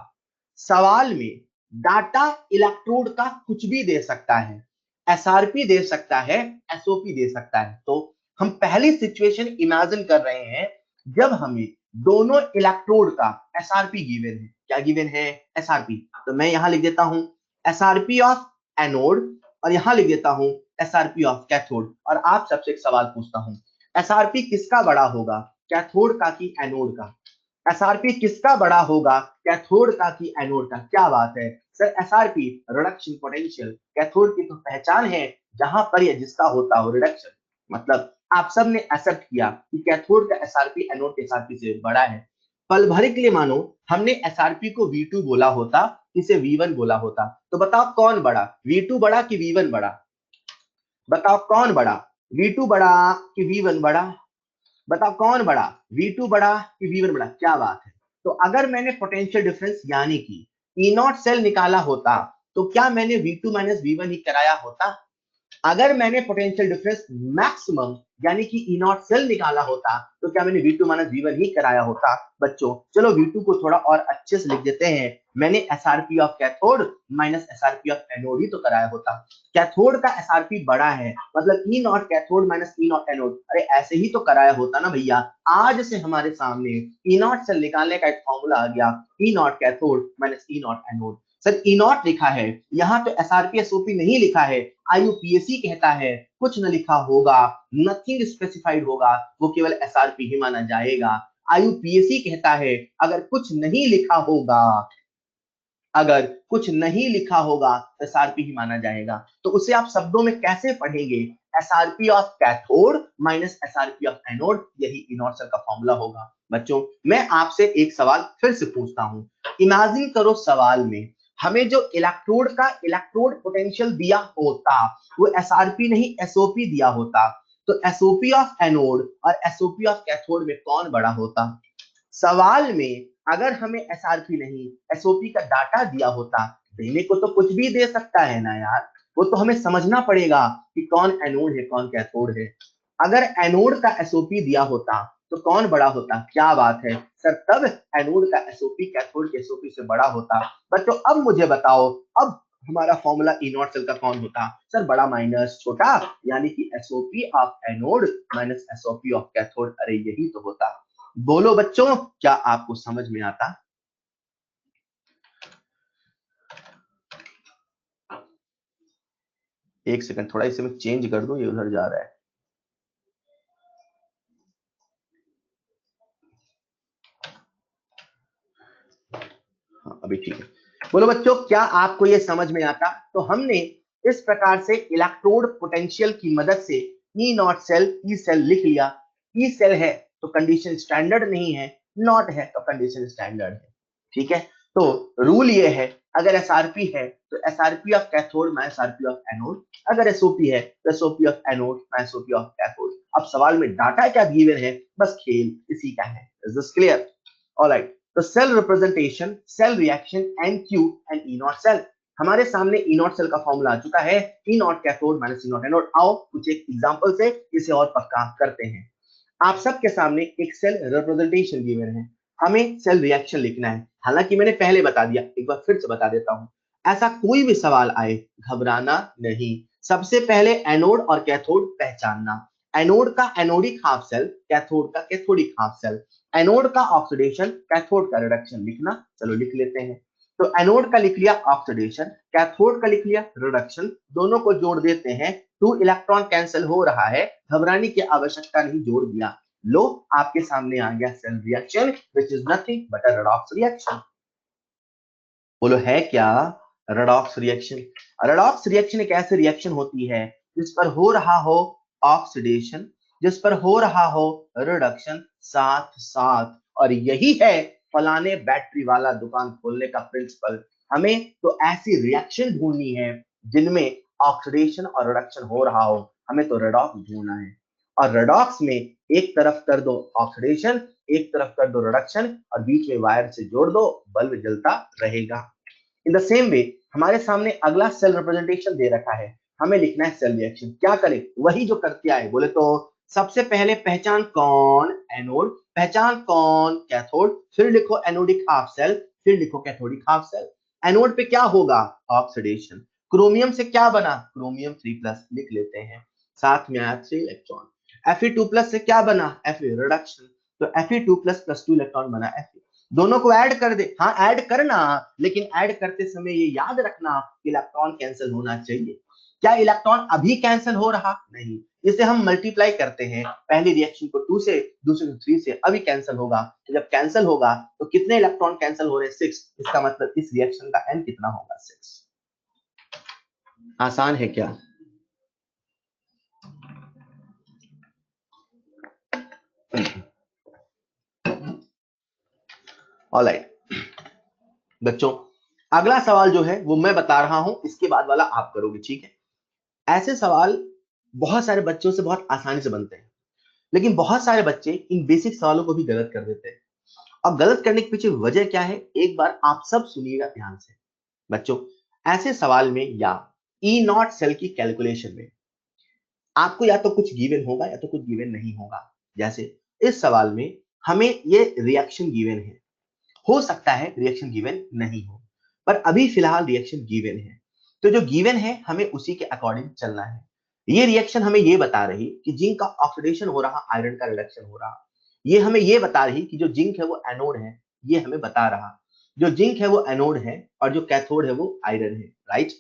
सवाल में डाटा इलेक्ट्रोड का कुछ भी दे सकता है, एसआरपी दे सकता है, एसओपी दे सकता है। तो हम पहली सिचुएशन इमेजिन कर रहे हैं जब हमें दोनों इलेक्ट्रोड का एसआरपी गिवन है। क्या गिवन है, एसआरपी। तो मैं यहां लिख देता हूं एसआरपी ऑफ एनोड, और यहां लिख देता हूं एसआरपी ऑफ कैथोड। और आप सबसे एक सवाल पूछता हूं, एसआरपी किसका बड़ा होगा, कैथोड का कि एनोड का। एसआरपी किसका बड़ा होगा, कैथोड का कि एनोड का। क्या बात है sir, SRP reduction potential cathode की तो पहचान है, जहां पर या जिसका होता हो रिडक्शन। मतलब आप सब ने एक्सेप्ट किया कि कैथोड का एसआरपी एनोड के एसआरपी से बड़ा है। पल भर के लिए मानो हमने एसआरपी को V2 बोला होता, इसे V1 बोला होता, तो बताओ कौन बड़ा, V2 बड़ा कि V1 बड़ा। बताओ कौन बड़ा, V2 बड़ा कि V1 बड़ा। बताओ कौन बड़ा, V2 बड़ा कि V1 बड़ा। क्या बात है। तो अगर मैंने पोटेंशियल डिफरेंस यानी कि ई नॉट सेल निकाला होता तो क्या मैंने V2 माइनस V1 ही कराया होता। अगर मैंने पोटेंशियल डिफरेंस मैक्सिमम यानी कि ई नॉट सेल निकाला होता तो क्या मैंने V2 माइनस V1 ही कराया होता। बच्चों चलो V2 को थोड़ा और अच्छे से लिख देते हैं। मैंने SRP of cathode minus SRP of anode ही तो कराया होता। कैथोड का एसआरपी बड़ा है, मतलब e naught cathode minus e naught anode. अरे ऐसे ही तो कराया होता ना भैया। आज से हमारे सामने ई नॉट सेल निकालने का एक फॉर्मूला आ गया, e naught cathode minus e naught anode. Sir e naught लिखा है, यहाँ तो एसआरपी एसओपी नहीं लिखा है। आईयूपीएसी कहता है कुछ न लिखा होगा, नथिंग स्पेसिफाइड होगा, वो केवल एसआरपी ही माना जाएगा। आईयूपीएसी कहता है अगर कुछ नहीं लिखा होगा, अगर कुछ नहीं लिखा होगा तो एसआरपी ही माना जाएगा। तो उसे आप शब्दों में कैसे पढ़ेंगे, SRP of cathode minus SRP of anode, यही इनॉर्सल का फॉर्मूला होगा। बच्चों मैं आपसे एक सवाल फिर से पूछता हूं। इमेजिन करो सवाल में हमें जो इलेक्ट्रोड पोटेंशियल दिया होता वो एसआरपी नहीं एसओपी दिया होता, तो एसओपी ऑफ एनोड और एसओपी ऑफ कैथोड में कौन बड़ा होता। सवाल में अगर हमें एसआरपी नहीं एसओपी का डाटा दिया होता, देने को तो कुछ भी दे सकता है ना यार, वो तो हमें समझना पड़ेगा कि कौन एनोड है कौन कैथोड है। अगर एनोड का एसओपी दिया होता तो कौन बड़ा होता। क्या बात है सर, तब एनोड का एसओपी कैथोड के एसओपी से बड़ा होता। बच्चों अब मुझे बताओ, अब हमारा फॉर्मूला ई नॉट सेल का कौन होता सर, बड़ा माइनस छोटा, यानी कि SOP of anode minus SOP of cathode. अरे यही तो होता। बोलो बच्चों, क्या आपको समझ में आता? एक सेकंड, थोड़ा इसे मैं चेंज कर दूं, ये उधर जा रहा है। हाँ अभी ठीक है। बोलो बच्चों, क्या आपको ये समझ में आता? तो हमने इस प्रकार से इलेक्ट्रोड पोटेंशियल की मदद से ई नॉट सेल, ई सेल लिख लिया। ई सेल है तो कंडीशन स्टैंडर्ड नहीं है, नॉट है तो कंडीशन स्टैंडर्ड है। ठीक है, तो रूल ये है, अगर एसआरपी है तो SRP of cathode minus SRP of anode, अगर एसओपी है तो SOP of anode minus SOP of cathode. अब सवाल में डाटा क्या गिवन है, बस खेल इसी का है। Is this clear? ऑलराइट, तो cell representation, cell reaction, n q and e naught cell. हमारे सामने ई नॉट सेल का फॉर्मूला आ चुका है, e naught cathode minus e naught anode. आओ कुछ एक एग्जांपल से इसे और पक्का करते हैं। आप सबके सामने एक सेल रिप्रेजेंटेशन गिवन है, हमें सेल रिएक्शन लिखना है। हालांकि मैंने पहले बता दिया, एक बार फिर से बता देता हूं, ऐसा कोई भी सवाल आए घबराना नहीं। सबसे पहले एनोड और कैथोड पहचानना, एनोड का एनोडिक हाफ सेल, कैथोड का कैथोडिक हाफ सेल, एनोड का ऑक्सीडेशन, कैथोड का रिडक्शन लिखना। चलो लिख लेते हैं। तो एनोड का लिख लिया ऑक्सीडेशन, कैथोड का लिख लिया रिडक्शन, दोनों को जोड़ देते हैं। 2 इलेक्ट्रॉन कैंसिल हो रहा है, घबराने की आवश्यकता नहीं, जोड़ दिया। लो आपके सामने आ गया cell reaction, which is nothing but a redox reaction. बोलो है क्या? Redox reaction. रेडॉक्स रिएक्शन एक ऐसी रिएक्शन होती है जिस पर हो रहा हो ऑक्सीडेशन, जिस पर हो रहा हो रिडक्शन साथ साथ। और यही है फलाने बैटरी वाला दुकान खोलने का प्रिंसिपल। हमें तो ऐसी रिएक्शन ढूंढनी है जिनमें ऑक्सीडेशन और रिडक्शन हो रहा हो, हमें तो रेडॉक्स ढूंढना है। और रेडॉक्स में एक तरफ कर दो ऑक्सीडेशन, एक तरफ कर दो रिडक्शन, और बीच में वायर से जोड़ दो, बल्ब जलता रहेगा। इन द सेम वे हमारे सामने अगला सेल रिप्रेजेंटेशन दे रखा है, हमें लिखना है सेल रिएक्शन। क्या करें? वही जो करते आए। बोले तो सबसे पहले पहचान कौन एनोड, पहचान कौन कैथोड, फिर लिखो एनोडिक हाफ सेल, फिर लिखो कैथोडिक हाफ सेल। एनोड पे क्या होगा? ऑक्सीडेशन। क्रोमियम से क्या बना? क्रोमियम 3+ लिख लेते हैं, साथ में आया 3 इलेक्ट्रॉन। Fe2+ से क्या बना? Fe reduction. तो Fe2+ + 2 इलेक्ट्रॉन बना Fe। दोनों को ऐड कर दे, हाँ ऐड करना, लेकिन ऐड करते समय ये याद रखना इलेक्ट्रॉन कैंसिल होना चाहिए। क्या इलेक्ट्रॉन अभी कैंसिल हो रहा? नहीं, इसे हम मल्टीप्लाई करते हैं, पहली रिएक्शन को 2 से, दूसरी को 3 से, अभी कैंसिल होगा। तो जब कैंसिल होगा तो कितने इलेक्ट्रॉन कैंसिल हो रहे हैं? 6। इसका मतलब इस रिएक्शन का एन कितना होगा? 6। आसान है क्या? ऑलराइट बच्चों, अगला सवाल जो है वो मैं बता रहा हूं, इसके बाद वाला आप करोगे, ठीक है? ऐसे सवाल बहुत सारे बच्चों से बहुत आसानी से बनते हैं, लेकिन बहुत सारे बच्चे इन बेसिक सवालों को भी गलत कर देते हैं। अब गलत करने के पीछे वजह क्या है, एक बार आप सब सुनिएगा ध्यान से। बच्चों, ऐसे सवाल में या ई नॉट सेल की कैलकुलेशन में आपको या तो कुछ गिवन होगा या तो कुछ गिवन नहीं होगा। जैसे इस सवाल में हमें ये रिएक्शन गिवन है, हो सकता है रिएक्शन गिवन नहीं हो, पर अभी फिलहाल रिएक्शन गिवन है। तो जो गिवन है हमें उसी के अकॉर्डिंग चलना है। ये रिएक्शन हमें ये बता रही कि जिंक का ऑक्सीडेशन हो रहा, आयरन का रिडक्शन हो रहा। ये हमें ये बता रही कि जो जिंक है वो एनोड है, ये हमें बता रहा जो जिंक है वो एनोड है और जो कैथोड है वो आयरन है, राइट?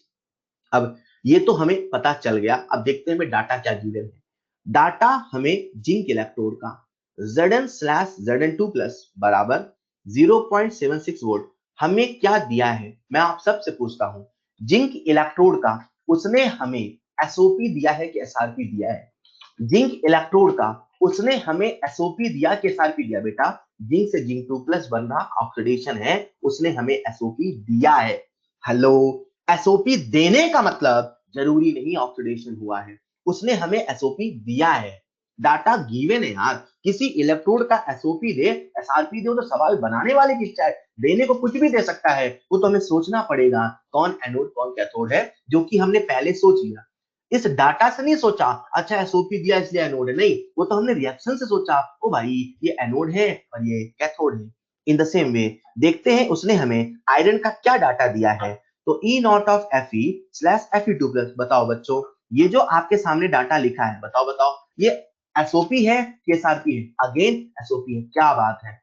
अब ये तो हमें पता चल गया। अब देखते हैं हमें डाटा क्या गिवन है। डाटा हमें जिंक इलेक्ट्रोड का Zn/Zn2+ बराबर 0.76 वोल्ट हमें क्या दिया है, मैं आप सबसे पूछता हूं। जिंक इलेक्ट्रोड का उसने हमें एसओपी दिया है कि एसआरपी दिया है? जिंक इलेक्ट्रोड का उसने हमें एसओपी दिया कि एसआरपी दिया? बेटा, जिंक से जिंक 2+ बन रहा, ऑक्सीडेशन है, उसने हमें एसओपी दिया है। हेलो, एसओपी देने का मतलब जरूरी नहीं ऑक्सीडेशन हुआ है, उसने हमें एसओपी दिया है। डाटा गिवन है यार, किसी इलेक्ट्रोड का एसओपी दे, एसआरपी दे, तो सवाल बनाने वाले की इच्छा है, देने को कुछ भी दे सकता है। वो तो हमें सोचना पड़ेगा कौन एनोड कौन कैथोड है, जो कि हमने पहले सोच लिया। इस डाटा से नहीं सोचा अच्छा एसओपी दिया इसलिए एनोड है, नहीं, वो तो हमने रिएक्शन से सोचा, ओ भाई ये एनोड है और ये कैथोड है। इन द सेम वे देखते हैं उसने हमें आयरन का क्या डाटा दिया है। तो ई naught of F e slash F e two plus. बताओ बच्चों, ये जो आपके सामने डाटा लिखा है, बताओ बताओ ये एसओपी है कि एसआरपी है? अगेन एसओपी है। क्या बात है,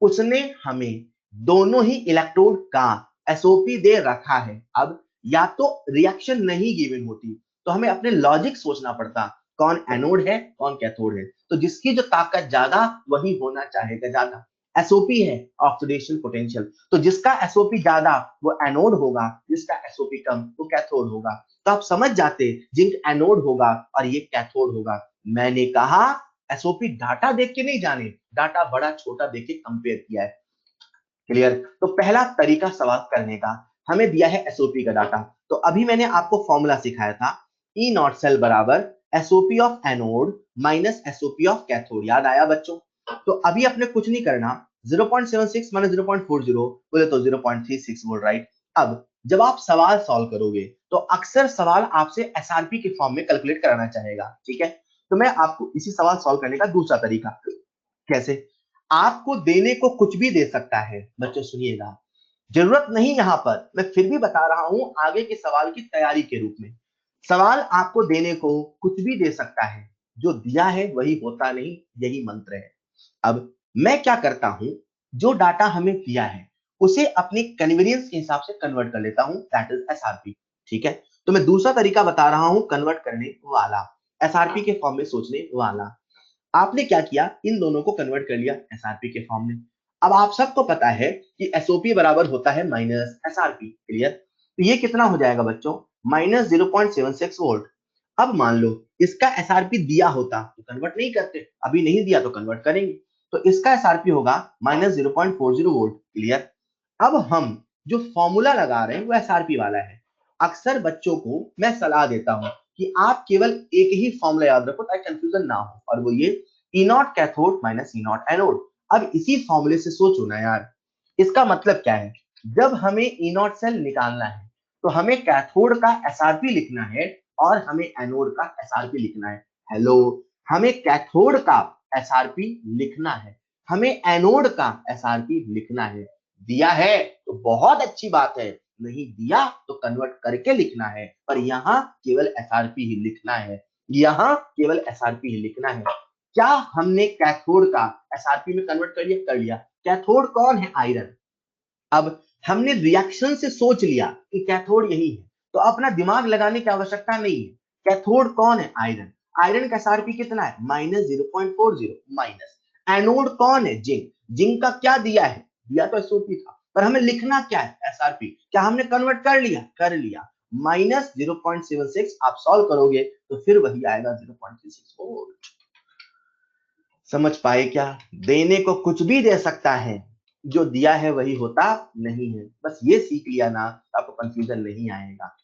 उसने हमें दोनों ही इलेक्ट्रोड का एसओपी दे रखा है। अब या तो रिएक्शन नहीं गिवन होती तो हमें अपने लॉजिक सोचना पड़ता, कौन एनोड है कौन कैथोड है, तो जिसकी जो ताकत ज्यादा वही होना चाहेगा ज्यादा। एसओपी है ऑक्सीडेशन पोटेंशियल, तो जिसका एसओपी ज्यादा वो एनोड होगा, जिसका एसओपी कम वो कैथोड होगा। तो आप समझ जाते जिंक एनोड होगा और ये कैथोड होगा। मैंने कहा एसओपी डाटा देख के नहीं जाने, डाटा बड़ा छोटा देख के कंपेयर किया है। क्लियर? तो पहला तरीका सवाल करने का, हमें दिया है एसओपी का डाटा, तो अभी मैंने आपको फॉर्मूला सिखाया था, ई नॉट सेल बराबर SOP of anode minus SOP of cathode. याद आया बच्चों? तो अभी अपने कुछ नहीं करना, 0.76 माइनस 0.40 बोले तो 0.36 वोल्ट, राइट? अब जब आप सवाल सॉल्व करोगे तो अक्सर सवाल आपसे एसआरपी के फॉर्म में कैलकुलेट कराना चाहेगा, ठीक है? तो मैं आपको इसी सवाल सॉल्व करने का दूसरा तरीका, कैसे? आपको देने को कुछ भी दे सकता है। बच्चों सुनिएगा, जरूरत नहीं, यहां पर मैं फिर भी बता रहा हूं आगे के सवाल की तैयारी के रूप में। सवाल आपको देने को कुछ भी दे सकता है, जो दिया है वही होता नहीं, यही मंत्र है। अब मैं क्या करता हूं, जो डाटा हमें दिया है उसे अपने कन्वीनियंस के हिसाब से कन्वर्ट कर लेता हूं, दैट इज एसआरपी, ठीक है? तो मैं दूसरा तरीका बता रहा हूं कन्वर्ट करने वाला, एसआरपी के फॉर्म में सोचने वाला। आपने क्या किया, इन दोनों को कन्वर्ट कर लिया एसआरपी के फॉर्म में। अब आप सबको पता है कि एसओपी बराबर होता है माइनस एसआरपी। क्लियर? तो ये कितना हो जाएगा बच्चों, माइनस 0.76 वोल्ट। अब मान लो इसका एसआरपी दिया होता तो कन्वर्ट नहीं करते, अभी नहीं दिया तो कन्वर्ट करेंगे, तो इसका एसआरपी होगा माइनस 0.40 वोल्ट। क्लियर? अब हम जो फॉर्मूला लगा रहे हैं वो एसआरपी वाला है। अक्सर बच्चों को मैं सलाह देता हूं कि आप केवल एक ही फॉर्मूला याद रखो ताकि कंफ्यूजन ना हो, और वो ये e naught cathode minus e naught anode. अब इसी फॉर्मूले से सोचो ना यार, इसका मतलब क्या है, जब हमें ई नॉट सेल निकालना है तो हमें कैथोड का एसआरपी लिखना है और हमें एनोड का एसआरपी लिखना है। हेलो, हमें कैथोड का एसआरपी लिखना है, हमें एनोड का एसआरपी लिखना है। दिया है तो बहुत अच्छी बात है, नहीं दिया तो कन्वर्ट करके लिखना है, पर यहाँ केवल एसआरपी ही लिखना है, यहाँ केवल एसआरपी ही लिखना है। क्या हमने कैथोड का एसआरपी में कन्वर्ट कर लिया? कर लिया। कैथोड कौन है? आयरन। अब हमने रिएक्शन से सोच लिया कि कैथोड यही है, तो अपना दिमाग लगाने की आवश्यकता नहीं है। कैथोड कौन है? आयरन। आयरन का एसआरपी कितना है? Minus 0.40 minus. एनोड कौन है? जिंक। जिंक का क्या दिया है? दिया तो एसओपी था, पर हमें लिखना क्या है? एसआरपी। क्या हमने कन्वर्ट कर लिया? कर लिया। माइनस 0.76 आप सॉल्व करोगे तो फिर वही आएगा 0.36 वोल्ट। समझ पाए क्या? देने को कुछ भी दे सकता है, जो दिया है वही होता नहीं है। बस ये सीख लिया ना, आपको कंफ्यूजन नहीं आएगा।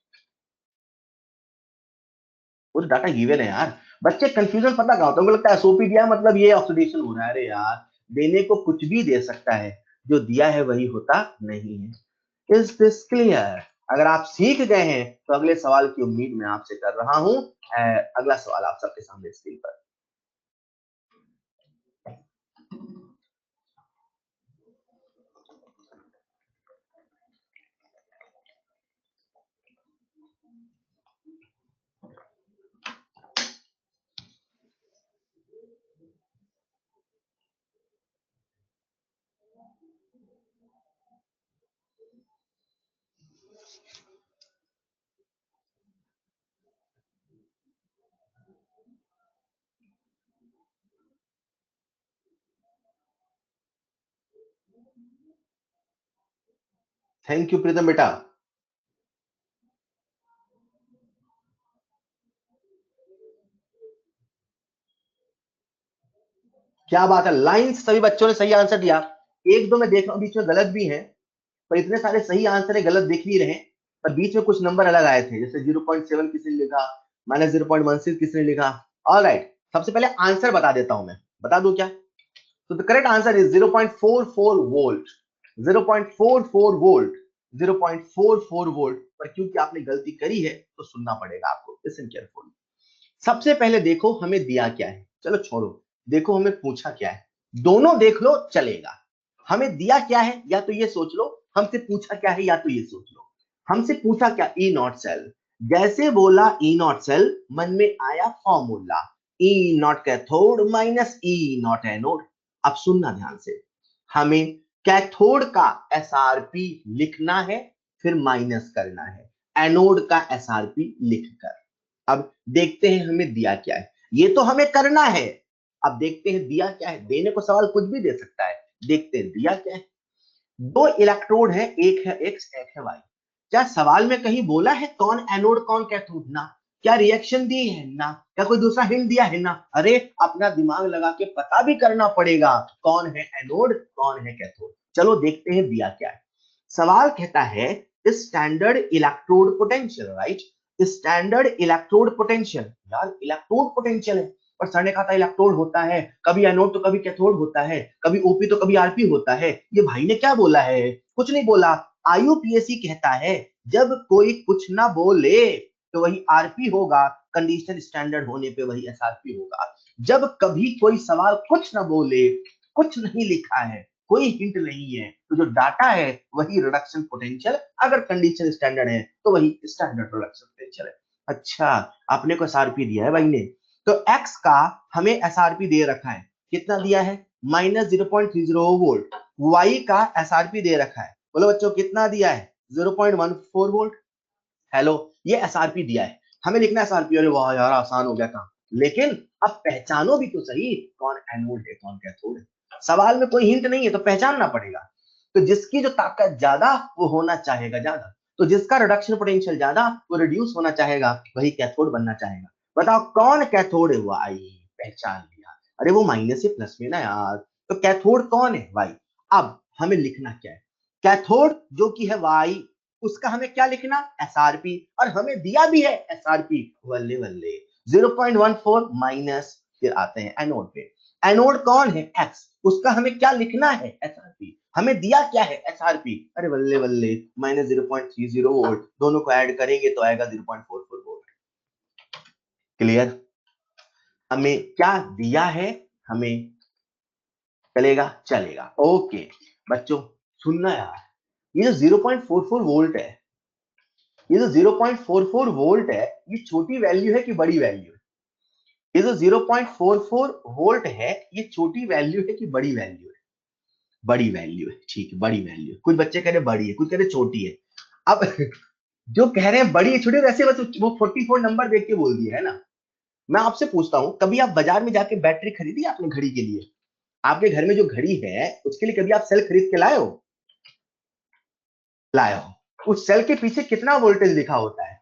वो डाटा गिवन है यार, बच्चे कंफ्यूजन पता क्या होता है, उनको लगता है एसओपी दिया मतलब ये ऑक्सीडेशन हो रहा है। अरे यार, देने को कुछ भी दे सकता है, जो दिया है वही होता नहीं है। Is this clear? अगर आप सीख गए हैं तो अगले सवाल की उम्मीद मैं आपसे कर रहा हूं। अगला सवाल आप सबके सामने स्क्रीन पर। थैंक यू प्रीतम बेटा। क्या बात है, लाइन सभी बच्चों ने सही आंसर दिया। एक दो मैं देख रहा हूँ बीच में गलत भी है, पर इतने सारे सही आंसर है, गलत देख नहीं रहे। पर बीच में कुछ नंबर अलग आए थे, जैसे 0.7 किसी ने लिखा, माइनस 0.16 किसी ने लिखा। ऑल राइट, सबसे पहले आंसर बता देता हूं मैं, बता दूं क्या? तो the correct answer is 0.44 volt. 0.44 volt, 0.44 volt. पर क्योंकि आपने गलती करी है तो सुनना पड़ेगा आपको, लिसन केयरफुल। सबसे पहले देखो हमें दिया क्या है, चलो छोड़ो, देखो हमें पूछा क्या है। दोनों देख लो चलेगा। हमें दिया क्या है या तो ये सोच लो, हमसे पूछा क्या है या तो ये सोच लो। हमसे पूछा क्या, ई नॉट सेल। जैसे बोला ई नॉट सेल, मन में आया फॉर्मूला, ई naught cathode minus e naught anode. अब सुनना ध्यान से, हमें कैथोड का एसआरपी लिखना है, फिर माइनस करना है एनोड का एसआरपी लिखकर। अब देखते हैं हमें दिया क्या है, ये तो हमें करना है। अब देखते हैं दिया क्या है, देने को सवाल कुछ भी दे सकता है। देखते हैं दिया क्या है। दो इलेक्ट्रोड है, एक है एक्स एक है वाई। क्या सवाल में कहीं बोला है कौन एनोड कौन कैथोड? ना। क्या रिएक्शन दी है? ना। क्या कोई दूसरा हिंट दिया है? ना। अरे अपना दिमाग लगा के पता भी करना पड़ेगा कौन है एनोड कौन है कैथोड। चलो देखते हैं दिया क्या है। सवाल कहता है standard electrode potential, right. Standard electrode potential, यार इलेक्ट्रोड पोटेंशियल है, और सर ने कहा था इलेक्ट्रोड होता है कभी एनोड तो कभी कैथोड होता है, कभी ओपी तो कभी आरपी होता है। ये भाई ने क्या बोला है? कुछ नहीं बोला। आईयूपीएसी कहता है जब कोई कुछ ना बोले तो वही आरपी होगा, कंडीशन स्टैंडर्ड होने पे वही एसआरपी होगा। जब कभी कोई सवाल कुछ ना बोले, कुछ नहीं लिखा है, कोई हिंट नहीं है, तो जो डाटा है वही रिडक्शन पोटेंशियल, अगर कंडीशन स्टैंडर्ड है तो वही स्टैंडर्ड रिडक्शन पोटेंशियल है। अच्छा, आपने को एसआरपी दिया है भाई ने, तो एक्स का हमें एसआरपी दे रखा है, कितना दिया है? -0.30 वोल्ट। वाई का एसआरपी दे रखा है, बोलो बच्चों कितना दिया है? 0.14 वोल्ट। हेलो, ये एसआरपी दिया है, हमें लिखना है एसआरपी। अरे वाह यार, आसान हो गया काम। लेकिन अब पहचानो भी तो सही कौन एनोड है कौन कैथोड है। सवाल में कोई हिंट नहीं है तो पहचानना पड़ेगा। तो जिसकी जो ताकत ज्यादा वो होना चाहेगा ज्यादा, तो जिसका रिडक्शन पोटेंशियल ज्यादा वो रिड्यूस होना चाहेगा, वही कैथोड बनना चाहेगा। बताओ कौन कैथोड है? वाई। पहचान लिया। अरे वो माइनस से प्लस में ना यार, तो कैथोड कौन है? वाई। अब हमें लिखना क्या है? कैथोड जो कि है वाई, उसका हमें क्या लिखना? एसआरपी। और हमें दिया भी है एसआरपी, वल्ले वल्ले 0.14 माइनस, फिर आते हैं एनोड पे। एनोड कौन है? एक्स, उसका हमें क्या लिखना है? एसआरपी। हमें दिया क्या है? एसआरपी। अरे बल्ले बल्ले, -0.30 वोल्ट, दोनों को ऐड करेंगे तो आएगा 0.44 वोल्ट। क्लियर? हमें क्या दिया है, हमें चलेगा चलेगा। ओके बच्चों सुनना यार, ये जो 0.44 वोल्ट है, ये जो 0.44 वोल्ट है, ये छोटी वैल्यू है कि बड़ी वैल्यू है? ये जो 0.44 वोल्ट है, ये छोटी वैल्यू है कि बड़ी वैल्यू है? बड़ी वैल्यू है, ठीक है बड़ी वैल्यू है। कुछ बच्चे कह रहे बड़ी है, कुछ कह रहे छोटी है। अब जो कह रहे हैं बड़ी है छोटी, वैसे बस वो 44 नंबर देख के बोल दिया है ना। मैं आपसे पूछता हूं, कभी आप बाजार में जाके बैटरी खरीदी आपने घड़ी के लिए? आपके घर में जो घड़ी है उसके लिए कभी आप सेल खरीद के लाए हो? लाए हो। उस सेल के पीछे कितना वोल्टेज लिखा होता है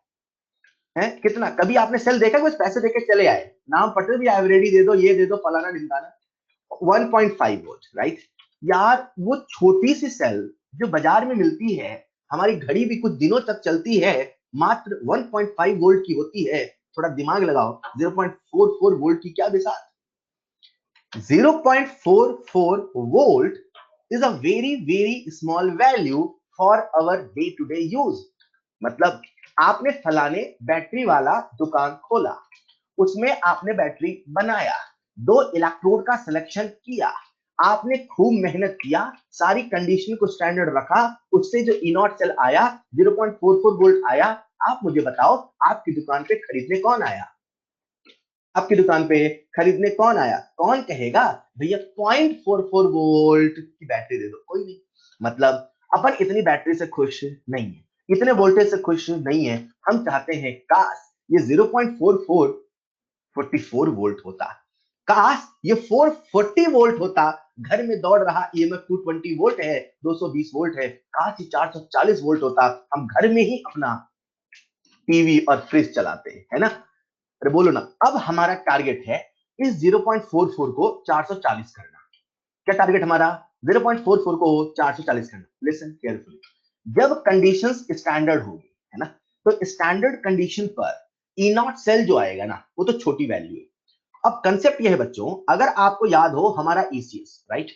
कितना? कभी आपने सेल देखा? बस पैसे देके चले आए, नाम पत्र भी एवरेडी दे दो, ये दे दो, फलाना ढिमकाना। 1.5 वोल्ट, राइट। यार वो छोटी सी सेल जो बाजार में मिलती है, हमारी घड़ी भी कुछ दिनों तक चलती है, मात्र 1.5 वोल्ट की होती है। थोड़ा दिमाग लगाओ, 0.44 वोल्ट की क्या विशाल। 0.44 volt is a very small value for our day to day use। मतलब आपने फलाने बैटरी वाला दुकान खोला, उसमें आपने बैटरी बनाया, दो इलेक्ट्रोड का सिलेक्शन किया, आपने खूब मेहनत किया, सारी कंडीशन को स्टैंडर्ड रखा, उससे जो इनॉट सेल आया 0.44 वोल्ट आया। आप मुझे बताओ आपकी दुकान पे खरीदने कौन आया? आपकी दुकान पे खरीदने कौन आया? कौन कहेगा भैया 0.44 वोल्ट की बैटरी दे दो? कोई नहीं। मतलब अपन इतनी बैटरी से खुश नहीं है, इतने वोल्टेज से खुश नहीं है। हम चाहते हैं काश ये 0.44 वोल्ट होता, काश ये 440 वोल्ट होता। घर में दौड़ रहा ईएमएफ 220 वोल्ट है, 220 वोल्ट है, काश ये 440 वोल्ट होता, हम घर में ही अपना टीवी और फ्रिज चलाते हैं, है ना? अरे बोलो ना। अब हमारा टारगेट है इस 0.44 को 440 करना। क्या टारगेट हमारा? 0.44 को 440 करना। Listen carefully. जब कंडीशंस स्टैंडर्ड होगी, है ना, तो स्टैंडर्ड कंडीशन पर ई नॉट सेल जो आएगा ना, वो तो छोटी वैल्यू है। अब कंसेप्ट ये है बच्चों, अगर आपको याद हो हमारा ईसीएस, राइट,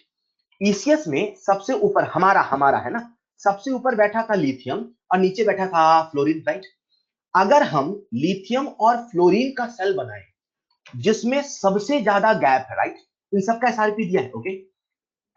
ईसीएस में सबसे ऊपर हमारा हमारा है ना, सबसे ऊपर बैठा था लिथियम और नीचे बैठा था फ्लोरीन, राइट। अगर हम लिथियम और फ्लोरीन का सेल बनाए जिसमें सबसे ज्यादा गैप है, राइट, इन सबका एसआरपी दिया है, ओके।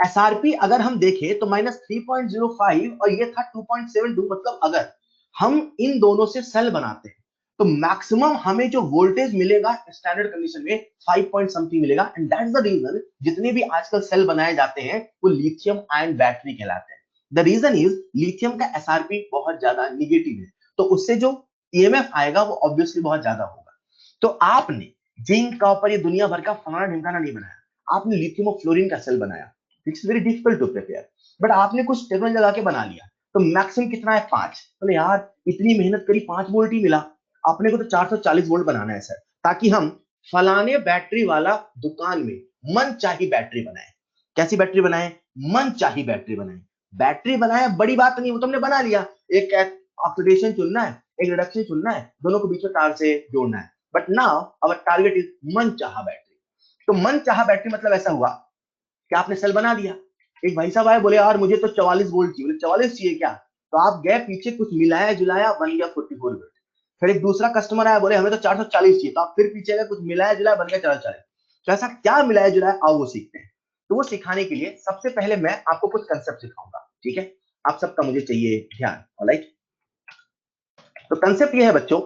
एसआरपी अगर हम देखें तो -3.05 और ये था 2.72। मतलब अगर हम इन दोनों से सेल बनाते हैं, तो मैक्सिमम हमें जो वोल्टेज मिलेगा स्टैंडर्ड कंडीशन में 5 पॉइंट समथिंग मिलेगा, एंड दैट्स द रीजन जितने भी आजकल सेल बनाए जाते हैं वो लिथियम आयन बैटरी कहलाते हैं। द रीजन इज लिथियम का एसआरपी बहुत ज्यादा निगेटिव है, तो उससे जो ईएमएफ आएगा वो ऑब्वियसली बहुत ज्यादा होगा। तो आपने जिंक कॉपर ये दुनिया भर का फलाना ढिमकाना नहीं बनाया, आपने लिथियम और फ्लोरीन का सेल बनाया। It's very difficult to prepare, but आपने कुछ टेक्नोलॉजी लगा के बना लिया। तो मैक्सिमम कितना है 5, तो यार इतनी मेहनत करी 5 वोल्ट ही मिला, अपने को तो 440 वोल्ट बनाना है सर, ताकि हम फलाने बैटरी वाला दुकान में मन चाही बैटरी बनाए। कैसी बैटरी बनाए? मन चाही बैटरी बनाए। बैटरी बनाए बड़ी बात नहीं, वो तुमने बना लिया, एक ऑक्सीडेशन चुनना है, एक रिडक्शन चुनना है, दोनों को बीच में तार से जोड़ना है। But now our target is मन चाहा बैटरी। तो मन चाहा बैटरी मतलब ऐसा हुआ कि आपने सेल बना दिया। एक भाई साहब आए, बोले यार मुझे तो 44 वोल्ट चाहिए। बोले 44 चाहिए क्या? तो आप गए पीछे कुछ मिलाया जुलाया, बन गया 44 वोल्ट। फिर एक दूसरा कस्टमर आया, बोले हमें तो 440 चाहिए। तो आप फिर पीछे गए, कुछ मिलाया जुलाया, बन गया 440। तो ऐसा क्या मिलाया जुलाया, आओ वो सीखते हैं। तो वो सिखाने के लिए सबसे पहले मैं आपको कुछ कंसेप्ट सिखाऊंगा, ठीक है? आप सबका मुझे चाहिए ध्यान, ऑलराइट? तो कंसेप्ट ये है बच्चों,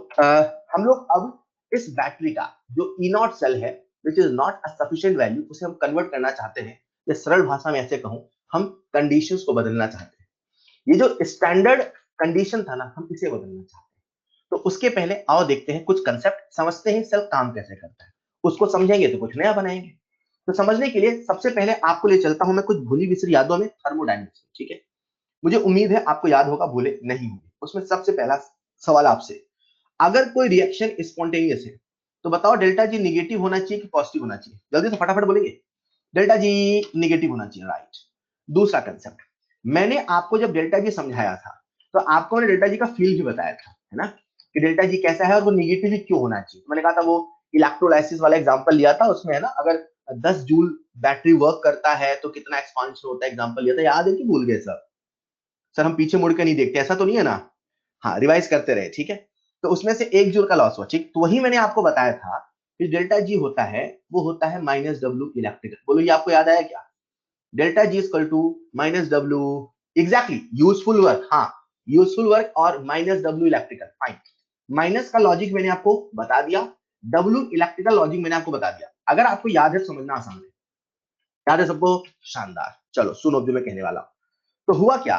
हम लोग अब इस बैटरी का जो ई नॉट सेल है, which is not a sufficient value, उसे हम कन्वर्ट करना चाहते हैं। या सरल भाषा में ऐसे कहूं, हम कंडीशंस को बदलना चाहते हैं। ये जो स्टैंडर्ड कंडीशन था ना, हम इसे बदलना चाहते हैं। तो उसके पहले आओ देखते हैं कुछ कंसेप्ट, समझते हैं सेल काम कैसे करता है। उसको समझेंगे तो कुछ नया बनाएंगे। तो समझने के लिए सबसे पहले आपको ले चलता हूं मैं कुछ भूली बिसरी यादों में, थर्मोडायनेमिक्स, ठीक है? मुझे उम्मीद है आपको याद होगा, भूले नहीं होंगे। उसमें सबसे पहला सवाल आपसे, अगर कोई रिएक्शन स्पॉन्टेनियस है तो बताओ डेल्टा जी निगेटिव होना चाहिए कि पॉजिटिव होना चाहिए? जल्दी से फटाफट बोलेंगे। डेल्टा जी निगेटिव होना चाहिए, राइट। दूसरा कंसेप्ट, मैंने आपको जब डेल्टा जी समझाया था तो आपको मैंने डेल्टा जी का फील भी बताया था, है ना, कि डेल्टा जी कैसा है और वो निगेटिव ही क्यों होना चाहिए। तो मैंने कहा था, वो इलेक्ट्रोलाइसिस वाला एग्जांपल लिया था, उसमें है ना, अगर 10 जूल बैटरी वर्क करता है तो कितना एक्सपांशन होता है, एग्जांपल लिया था। याद है कि भूल गए सब? सर हम पीछे मुड़ के नहीं देखते, ऐसा तो नहीं है ना? हाँ, रिवाइज करते रहे, ठीक है? तो उसमें से 1 जूल का लॉस हुआ, ठीक। तो वही मैंने आपको बताया था कि डेल्टा जी होता है, वो होता है माइनस डब्ल्यू इलेक्ट्रिकल। बोलो ये आपको याद आया क्या? Delta G equal to minus W, exactly, useful work. हाँ, यूजफुल वर्क और minus W electrical, fine. Minus का लॉजिक मैंने आपको बता दिया, डब्ल्यू इलेक्ट्रिकल लॉजिक मैंने आपको बता दिया। अगर आपको याद है, समझना आसान है। याद है सबको? शानदार। चलो सुनो जो मैं कहने वाला हूं। तो हुआ क्या,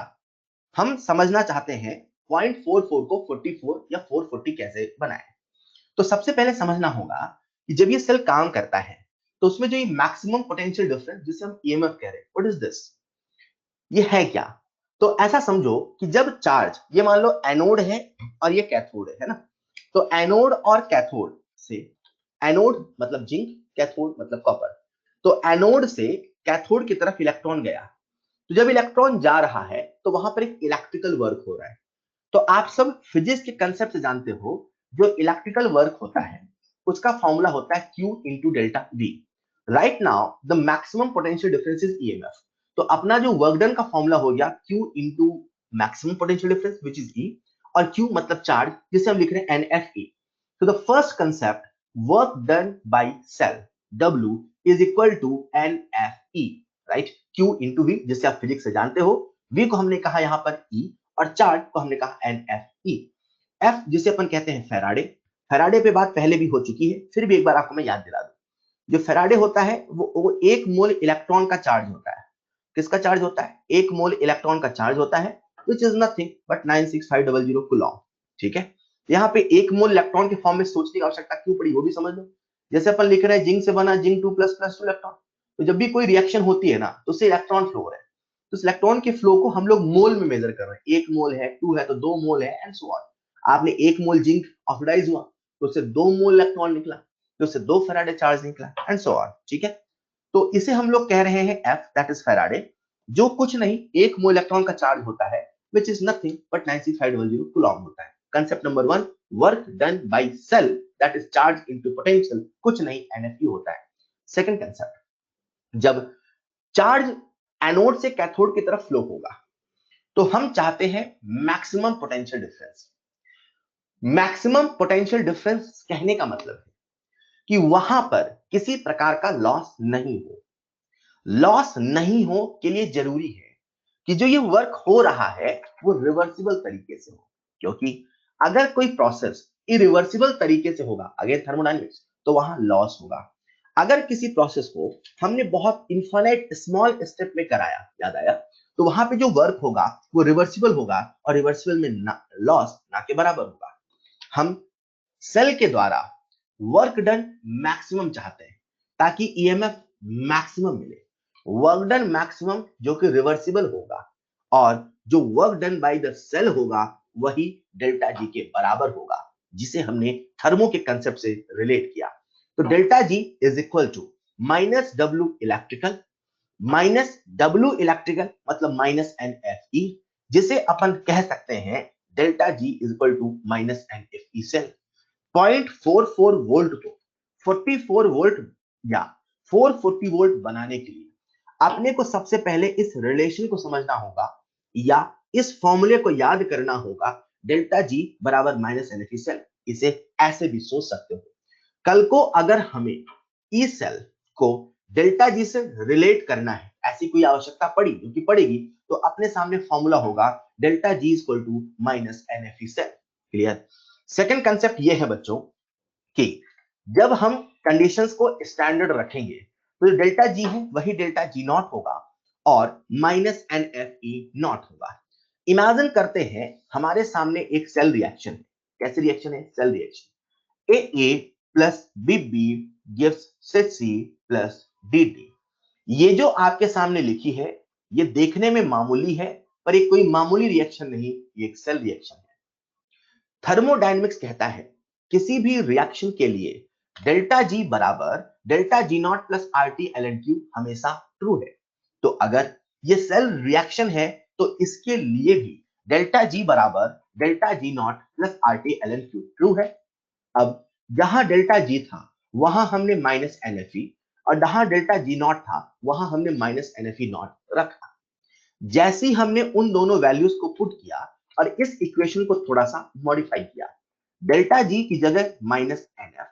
हम समझना चाहते हैं 0.44 को 44 या 440 कैसे बनाए। तो सबसे पहले समझना होगा कि जब ये सेल काम करता है तो उसमें जो ये मैक्सिमम पोटेंशियल डिफरेंस जिसे हम ईएमएफ कह रहे हैं, व्हाट इज दिस? ये है क्या? तो ऐसा समझो कि जब चार्ज, ये मान लो एनोड है और ये कैथोड है ना? तो एनोड और कैथोड से, एनोड मतलब जिंक, कैथोड मतलब कॉपर, तो एनोड से कैथोड की तरफ इलेक्ट्रॉन गया। तो जब इलेक्ट्रॉन जा रहा है तो वहां पर एक इलेक्ट्रिकल वर्क हो रहा है। तो आप सब फिजिक्स के कंसेप्ट से जानते हो, जो इलेक्ट्रिकल वर्क होता है उसका फॉर्मूला होता है Q into delta V। Right now the maximum potential difference is EMF. तो अपना जो वर्क डन का फॉर्मूला हो गया Q into maximum potential difference which is E, और Q मतलब चार्ज, जिसे हम लिख रहे हैं NFE। तो the first concept, work done by cell, W is equal to NFE, right? Q into V, जिसे आप फिजिक्स से जानते हो। V को हमने कहा यहां पर E, और चार्ज को हमने कहा NFE। F जिसे अपन कहते हैं फैराडे। फैराडे पे बात पहले भी हो चुकी है, फिर भी एक बार आपको मैं याद दिला दूं। जो फैराडे होता है वो 1 मोल इलेक्ट्रॉन का चार्ज होता है। किसका चार्ज होता है? 1 मोल इलेक्ट्रॉन का चार्ज होता है, which is nothing but 96500 Coulomb, ठीक है? यहाँ पे 1 मोल इलेक्ट्रॉन के फॉर्म में सोचने की आवश्यकता क्यों पड़ी, वो भी समझ लो। जैसे अपन लिख रहे हैं जिंक से बना जिंक 2 प्लस प्लस 2 इलेक्ट्रॉन, तो जब भी कोई रिएक्शन होती है ना, तो उससे इलेक्ट्रॉन फ्लो हो रहा है। तो इस इलेक्ट्रॉन के फ्लो को हम लोग मोल में मेजर कर रहे हैं। 1 मोल है, 2 है तो 2 मोल है, एंड सो ऑन। आपने 1 मोल जिंक ऑक्सीडाइज हुआ तो उससे 2 मोल इलेक्ट्रॉन निकला, तो उससे 2 फैराडे चार्ज निकला, एंड सो ऑन, ठीक है? तो इसे हम लोग कह रहे हैं F, दैट इज फैराडे, जो कुछ नहीं 1 मोल इलेक्ट्रॉन का चार्ज होता है, which is nothing but 96500 coulomb होता है। Concept number 1, work done by cell, that is charge into potential, कुछ नहीं NFE होता है। सेकंड कंसेप्ट, जब चार्ज एनोड से कैथोड की तरफ फ्लो होगा तो हम चाहते हैं maximum potential difference. Maximum potential difference कहने का मतलब है कि वहां पर किसी प्रकार का लॉस नहीं हो। लॉस नहीं हो के लिए जरूरी है कि जो ये वर्क हो रहा है वो रिवर्सिबल तरीके से हो। क्योंकि अगर कोई प्रोसेस इरिवर्सिबल तरीके से होगा, अगेन थर्मोडायनेमिक्स, तो वहां लॉस होगा। अगर किसी प्रोसेस को हमने बहुत इन्फिनिट स्मॉल स्टेप में कराया, याद आया, तो वहां पे जो वर्क होगा वो रिवर्सिबल होगा, और रिवर्सिबल में लॉस ना के बराबर होगा। हम सेल के द्वारा वर्क डन मैक्सिमम चाहते हैं ताकि ईएमएफ मैक्सिमम मिले। वर्क डन मैक्सिमम जो कि रिवर्सिबल होगा, और जो work done by the cell होगा वही डेल्टा जी के बराबर होगा, जिसे हमने थर्मो के कंसेप्ट से रिलेट किया। तो delta G is equal to minus W electrical minus W electrical मतलब माइनस एन एफ ई, जिसे अपन कह सकते हैं delta G is equal to minus N F E cell. 0.44 volt को 44 वोल्ट या 440 वोल्ट बनाने के लिए आपने को सबसे पहले इस रिलेशन को समझना होगा, या इस फॉर्मूले को याद करना होगा, डेल्टा जी बराबर minus N F E cell. इसे ऐसे भी सोच सकते हो, कल को अगर हमें ई सेल को डेल्टा जी से रिलेट करना है, ऐसी कोई आवश्यकता पड़ी, जो कि पड़ेगी, तो अपने सामने फॉर्मूला होगा delta G equal to minus N F E cell. Clear? Second concept ये है बच्चों कि जब हम कंडीशंस को स्टैंडर्ड रखेंगे तो जो डेल्टा जी है वही डेल्टा जी नॉट होगा और minus N F E naught होगा। इमेजिन करते हैं हमारे सामने एक सेल रिएक्शन है। कैसी रिएक्शन है? Cell reaction. A plus b gives c plus d. ये जो आपके सामने लिखी है ये देखने में मामूली है, पर ये कोई मामूली रिएक्शन नहीं, ये एक सेल रिएक्शन है। थर्मोडायनेमिक्स कहता है किसी भी रिएक्शन के लिए डेल्टा जी बराबर delta G naught plus R T L N Q हमेशा ट्रू है। तो अगर ये सेल रिएक्शन है तो इसके लिए भी डेल्टा जी बराबर delta G naught plus R T L N Q true है। अब जहां डेल्टा जी था वहां हमने माइनस एन एफ ई, और जहां डेल्टा जी नॉट था वहां हमने minus N F E naught रखा। जैसे ही हमने उन दोनों वैल्यूज को पुट किया और इस इक्वेशन को थोड़ा सा मॉडिफाई किया, डेल्टा जी की जगह minus N F,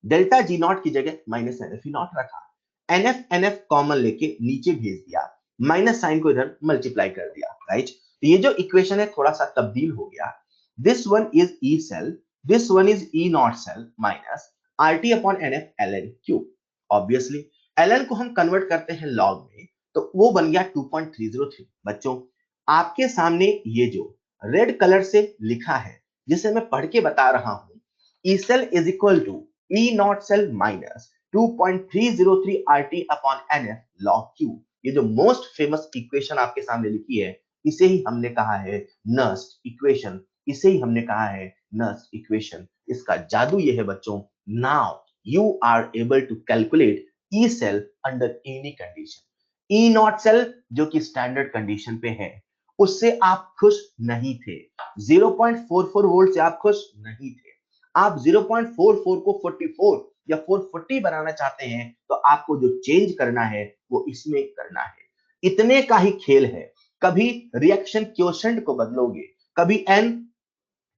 delta G naught की जगह minus N F E naught रखा, एन एफ कॉमन लेके नीचे भेज दिया, माइनस साइन को इधर मल्टीप्लाई कर दिया, राइट? तो ये जो इक्वेशन है थोड़ा सा तब्दील हो गया। This one is E cell, this one is E naught cell minus R T upon N F L N Q. Obviously L N को हम कन्वर्ट करते हैं लॉग में, तो वो बन गया 2.303। बच्चों आपके सामने ये जो रेड कलर से लिखा है जिसे मैं पढ़ के बता रहा हूं, E cell is equal to E naught cell minus 2.303 RT upon NF log Q। ये जो मोस्ट फेमस इक्वेशन आपके सामने लिखी है इसे ही हमने कहा है नर्स्ट इक्वेशन, इसे ही हमने कहा है नर्स्ट इक्वेशन। इसका जादू ये है बच्चों, now you are able to calculate E cell under any condition. E naught cell जो कि स्टैंडर्ड कंडीशन पे है उससे आप खुश नहीं थे, 0.44 वोल्ट से आप खुश नहीं थे, आप 0.44 को 44 या 440 बनाना चाहते हैं, तो आपको जो चेंज करना है वो इसमें करना है। इतने का ही खेल है। कभी रिएक्शन क्वोशेंट को बदलोगे, कभी एन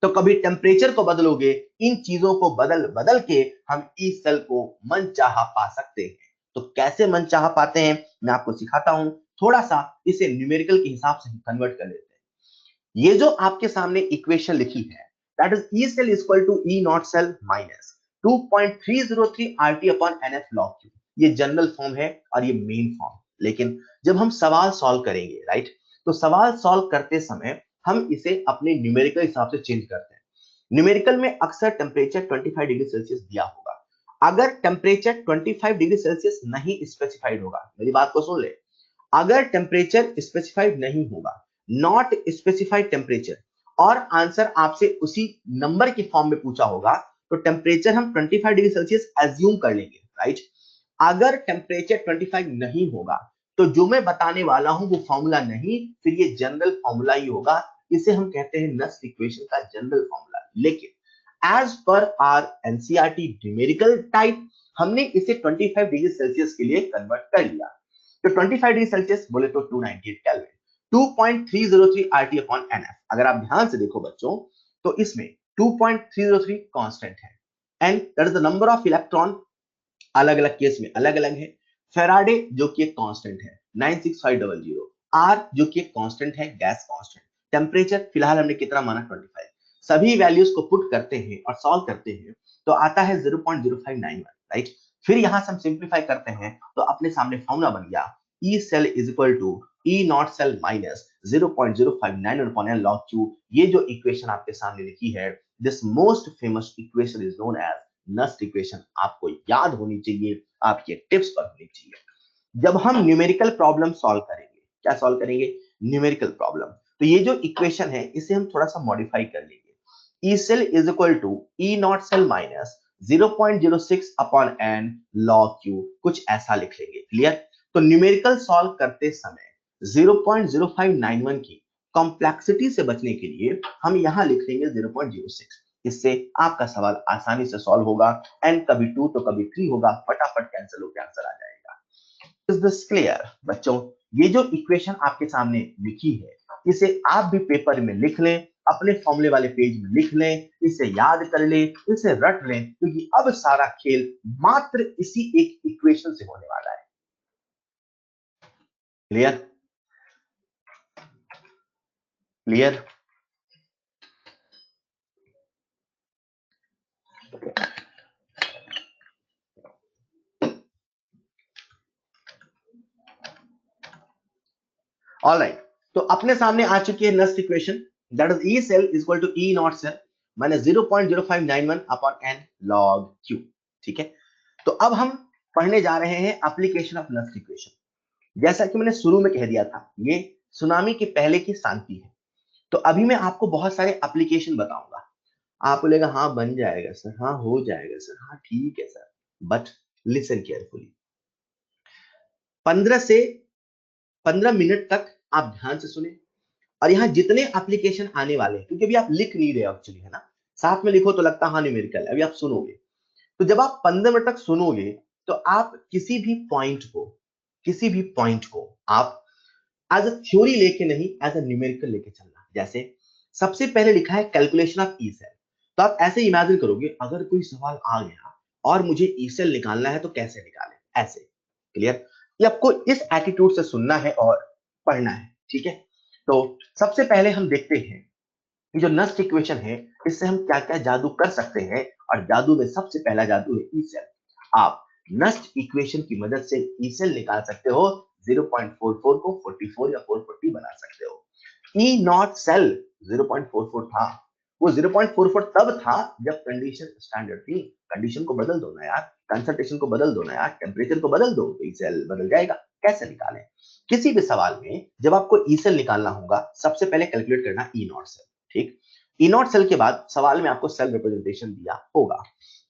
तो कभी टेम्परेचर को बदलोगे, इन चीजों को बदल बदल के हम इस सेल को मनचाहा पा सकते हैं। तो कैसे मनचाहा पाते हैं मैं आपको सिखाता हूं, थोड़ा सा इसे न्यूमेरिकल के हिसाब से कन्वर्ट कर लेते हैं। ये जो आपके सामने इक्वेशन लिखी है that is E cell equal to E naught cell minus 2.303 RT upon NF log Q। ये जनरल फॉर्म है और ये मेन फॉर्म। लेकिन जब हम सवाल सॉल्व करेंगे, राइट, तो सवाल सॉल्व करते समय हम इसे अपने न्यूमेरिकल हिसाब से चेंज करते हैं। न्यूमेरिकल में अक्सर टेम्परेचर 25 डिग्री सेल्सियस दिया होगा। अगर टेम्परेचर 25 डिग्री सेल्सियस नहीं स्पेसिफाइड होगा, मेरी बात को सुन ले, अगर टेम्परेचर स्पेसिफाइड नहीं होगा, नॉट स्पेसिफाइड टेम्परेचर, और आंसर आपसे उसी नंबर की फॉर्म में पूछा होगा, तो टेम्परेचर हम 25 डिग्री सेल्सियस एज्यूम कर लेंगे, राइट? अगर टेम्परेचर 25 नहीं होगा तो जो मैं बताने वाला हूं वो फॉर्मूला नहीं, फिर ये जनरल फॉर्मूला ही होगा। इसे हम कहते हैं नस्ट इक्वेशन का जनरल फॉर्मूला। लेकिन as per our NCERT numerical type हमने इसे 25 डिग्री सेल्सियस के लिए कन्वर्ट कर लिया। तो 25 डिग्री सेल्सियस बोले तो 298 केल्विन, 2.303 RT अपॉन NF। अगर आप ध्यान से देखो बच्चों तो इसमें 2.303 कांस्टेंट है, and that is the number of electron, अलग अलग केस में अलग अलग है। फेराडे जो कि एक कांस्टेंट है 96500, आर जो कि एक कांस्टेंट है, गैस कांस्टेंट। टेम्परेचर फिलहाल हमने कितना माना 25, सभी वैल्यूज को पुट करते हैं और सॉल्व करते हैं तो आता है 0.0591, राइट। फिर यहां से हम सिंप्लीफाई करते हैं तो अपने सामने फॉर्मूला बन गया E cell is equal to E naught cell minus 0.0591 upon N log q। ये जो इक्वेशन आपके सामने लिखी है, this most famous equation is known as Nernst equation. आपको याद होनी चाहिए, आपके टिप्स पर होनी चाहिए। जब हम न्यूमेरिकल प्रॉब्लम सॉल्व करेंगे, क्या सॉल्व करेंगे? Numerical problem. तो ये जो इक्वेशन है इसे हम थोड़ा सा मॉडिफाई कर लेंगे। E cell is equal to E naught cell minus 0.06 upon N log q, कुछ ऐसा लिख लेंगे। क्लियर? तो न्यूमेरिकल सॉल्व करते समय 0.0591 की कॉम्प्लेक्सिटी से बचने के लिए हम यहां लिख लेंगे 0.06। इससे आपका सवाल आसानी से सॉल्व होगा। एन कभी 2 तो कभी 3 होगा, फटाफट कैंसिल होकर आंसर आ जाएगा। इज दिस क्लियर बच्चों? ये जो इक्वेशन आपके सामने लिखी है इसे आप भी पेपर में लिख लें, अपने फॉर्मूले वाले पेज में लिख लें, इसे याद कर लें, इसे रट लें, क्योंकि अब सारा खेल मात्र इसी एक इक्वेशन से होने वाला है। क्लियर? क्लियर? ऑलराइट, तो अपने सामने आ चुकी है next equation, that is E cell is equal to E naught cell minus 0.0591 upon N log q। ठीक है, तो अब हम पढ़ने जा रहे हैं एप्लीकेशन ऑफ नेक्स्ट इक्वेशन। जैसा कि मैंने शुरू में कह दिया था, ये सुनामी के पहले की शांति है। तो अभी मैं आपको बहुत सारे एप्लीकेशन बताऊंगा। आप बोलेगा हाँ बन जाएगा सर, हाँ हो जाएगा सर, हाँ ठीक है sir, but listen carefully. 15 minute तक आप ध्यान से सुने, और यहाँ जितने एप्लीकेशन आने वाले हैं, क्योंकि अभी आप लिख नहीं रहे एक्चुअली, है ना, साथ में लिखो तो लगता हाँ न्यूमेरिकल, अभी आप सुनोगे। तो जब आप 15 मिनट तक सुनोगे तो आप किसी भी पॉइंट को आप एज अ थ्योरी लेके नहीं, एज अ न्यूमेरिकल लेके चलना। जैसे सबसे पहले लिखा है कैलकुलेशन ऑफ ई सेल, तो आप ऐसे इमेजिन करोगे अगर कोई सवाल आ गया और मुझे ई सेल निकालना है तो कैसे निकालें, ऐसे। क्लियर? ये आपको इस एटीट्यूड से सुनना है और पढ़ना है। ठीक है, तो सबसे पहले हम देखते हैं जो नस्ट इक्वेशन है इससे हम क्या क्या जादू कर सकते हैं, और जादू में सबसे पहला जादू है ई सेल। आप नस्ट इक्वेशन की मदद से ई सेल निकाल सकते हो, 0.44 को 44 या 440 बना सकते हो। ई नॉट सेल 0.44 था, वो 0.44 तब था जब कंडीशन स्टैंडर्ड थी। कंडीशन को बदल दो ना यार, कंसंट्रेशन को बदल दो ना यार, टेम्परेचर को बदल दो तो ई सेल बदल जाएगा। कैसे निकालें? किसी भी सवाल में जब आपको ई सेल निकालना होगा, सबसे पहले कैलकुलेट करना ई नॉट सेल। ठीक, ई नॉट सेल के बाद सवाल में आपको सेल रिप्रेजेंटेशन दिया होगा।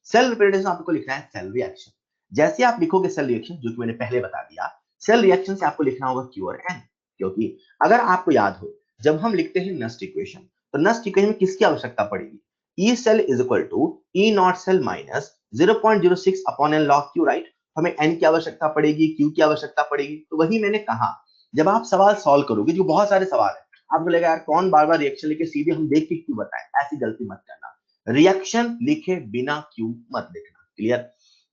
सेल रिप्रेजेंटेशन आपको लिखना है सेल रिएक्शन। जैसे आप लिखोगे सेल रिएक्शन, जो कि मैंने पहले बता दिया, सेल रिएक्शन से आपको लिखना होगा क्यू और एन। क्योंकि अगर आपको याद हो, जब हम लिखते हैं नस्ट इक्वेशन, तो नस्ट इक्वेशन में किसकी आवश्यकता पड़ेगी? E cell is equal to E naught cell minus 0.06 upon N log q, right. हमें एन की आवश्यकता पड़ेगी, क्यू की आवश्यकता पड़ेगी। तो वही मैंने कहा, जब आप सवाल सॉल्व करोगे, जो बहुत सारे सवाल है, आप बोलेगा यार कौन बार बार रिएक्शन लिखे, सीधे हम देख के क्यों बताएं, ऐसी गलती मत करना। रिएक्शन लिखे बिना क्यू मत लिखना। क्लियर?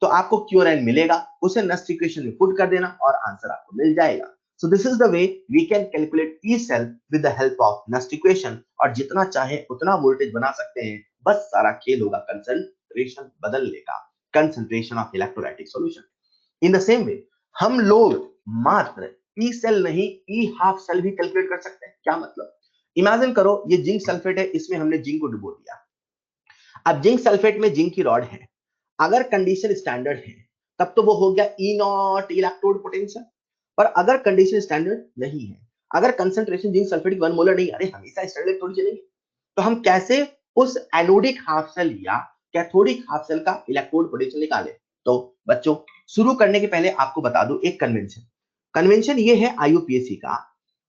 तो आपको क्यू और एन मिलेगा, उसे नेक्स्ट इक्वेशन में पुट कर देना और आंसर आपको मिल जाएगा। So this is the way we can calculate E cell with the help of Nast equation, और जितना चाहे उतना वोल्टेज बना सकते हैं। बस सारा खेल होगा कंसंट्रेशन बदलने का, concentration of electrolytic solution. In the same वे हम लोग मात्र ई सेल नहीं, ई हाफ सेल भी कैलकुलेट कर सकते हैं। क्या मतलब? इमेजिन करो ये जिंक सल्फेट है, इसमें हमने जिंक को डुबो दिया। अब जिंक सल्फेट में जिंक की रॉड है, अगर कंडीशन स्टैंडर्ड है तब तो वो हो गया ई नॉट इलेक्ट्रोड पोटेंशियल। पर अगर कंडीशन स्टैंडर्ड नहीं है, अगर कंसंट्रेशन जिंक सल्फेट 1 मोलर नहीं, अरे हमेशा स्टैंडर्ड थोड़ी चलेंगे, तो हम कैसे उस एनोडिक हाफ सेल या कैथोडिक हाफ सेल का इलेक्ट्रोड पोटेंशियल निकालें? तो बच्चों, शुरू करने के पहले आपको बता दूं एक कन्वेंशन। कन्वेंशन ये है आईयूपीएसी का,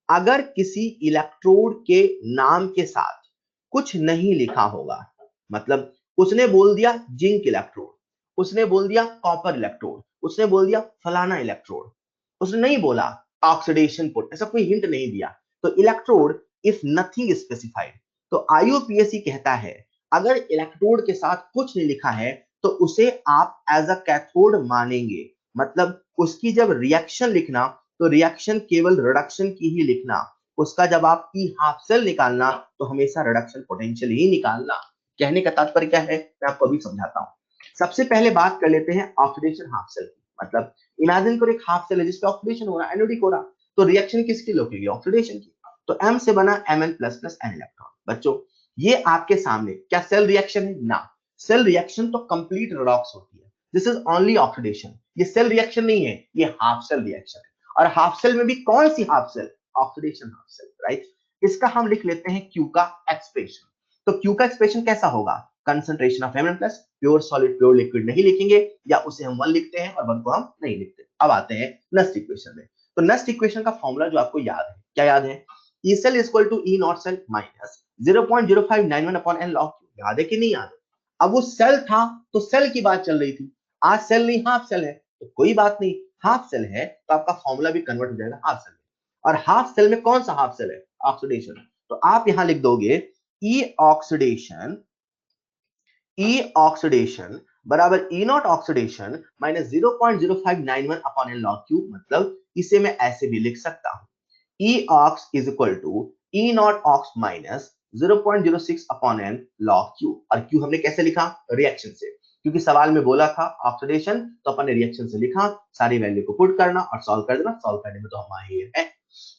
अगर किसी इलेक्ट्रोड के नाम के साथ कुछ नहीं लिखा होगा, मतलब उसने बोल दिया जिंक इलेक्ट्रोड, उसने बोल दिया कॉपर इलेक्ट्रोड, उसने बोल दिया फलाना इलेक्ट्रोड, उसने नहीं बोला ऑक्सीडेशन पोट, ऐसा कोई हिंट नहीं दिया, तो इलेक्ट्रोड इफ नथिंग स्पेसिफाइड। तो आईयूपीएसी कहता है अगर इलेक्ट्रोड के साथ कुछ नहीं लिखा है तो उसे आप एज अ कैथोड मानेंगे। मतलब उसकी जब रिएक्शन लिखना तो रिएक्शन केवल रिडक्शन की ही लिखना, उसका जब आप ई हाफ सेल निकालना तो हमेशा रिडक्शन पोटेंशियल ही निकालना। कहने का तात्पर्य क्या है मैं आपको अभी समझाता हूँ। सबसे पहले बात कर लेते हैं ऑक्सीडेशन हाफ सेल की। मतलब इमेजिन करो एक हाफ सेल है जिसपे ऑक्सीडेशन हो रहा है, एनोडिक हो रहा, तो रिएक्शन किसकी लोकेगी? ऑक्सीडेशन की। तो M से बना Mn plus plus N electron. बच्चों ये आपके सामने क्या सेल रिएक्शन है? ना, सेल रिएक्शन तो कंप्लीट रिडॉक्स होती है। This is only oxidation. ये सेल रिएक्शन नहीं है, ये हाफ सेल रिएक्शन है। और हाफ सेल में भी कौन सी half cell? Oxidation half cell, right. इसका हम लिख लेते हैं Q का एक्सप्रेशन। तो Q का एक्सप्रेशन कैसा होगा? Concentration of Mn plus, pure solid pure liquid नहीं लिखेंगे, या उसे हम 1 लिखते हैं और 1 को हम नहीं लिखते। अब आते हैं नस्ट इक्वेशन में। तो नस्ट इक्वेशन का फॉर्मूला जो आपको याद है, क्या याद है? E cell is equal to E naught cell minus 0.0591 upon N log Q। याद है कि नहीं याद है? अब वो सेल था तो सेल की बात चल रही थी, आज सेल नहीं हाफ सेल है, तो कोई बात नहीं, हाफ सेल है तो आपका फॉर्मूला भी कन्वर्ट हो जाएगा हाफ सेल में। और हाफ सेल में कौन सा हाफ सेल है? ऑक्सीडेशन। तो आप यहां लिख दोगे E ऑक्सीडेशन, E ऑक्सीडेशन बराबर E not oxidation minus 0.0591 upon N log Q। मतलब इसे मैं ऐसे भी लिख सकता हूं, E ox is equal to E naught ox minus 0.06 upon N log Q। और Q हमने कैसे लिखा? रिएक्शन से, क्योंकि सवाल में बोला था ऑक्सीडेशन, तो अपन ने रिएक्शन से लिखा, सारी वैल्यू को पुट करना और सॉल्व कर देना। सॉल्व करने में तो हम माहिर हैं।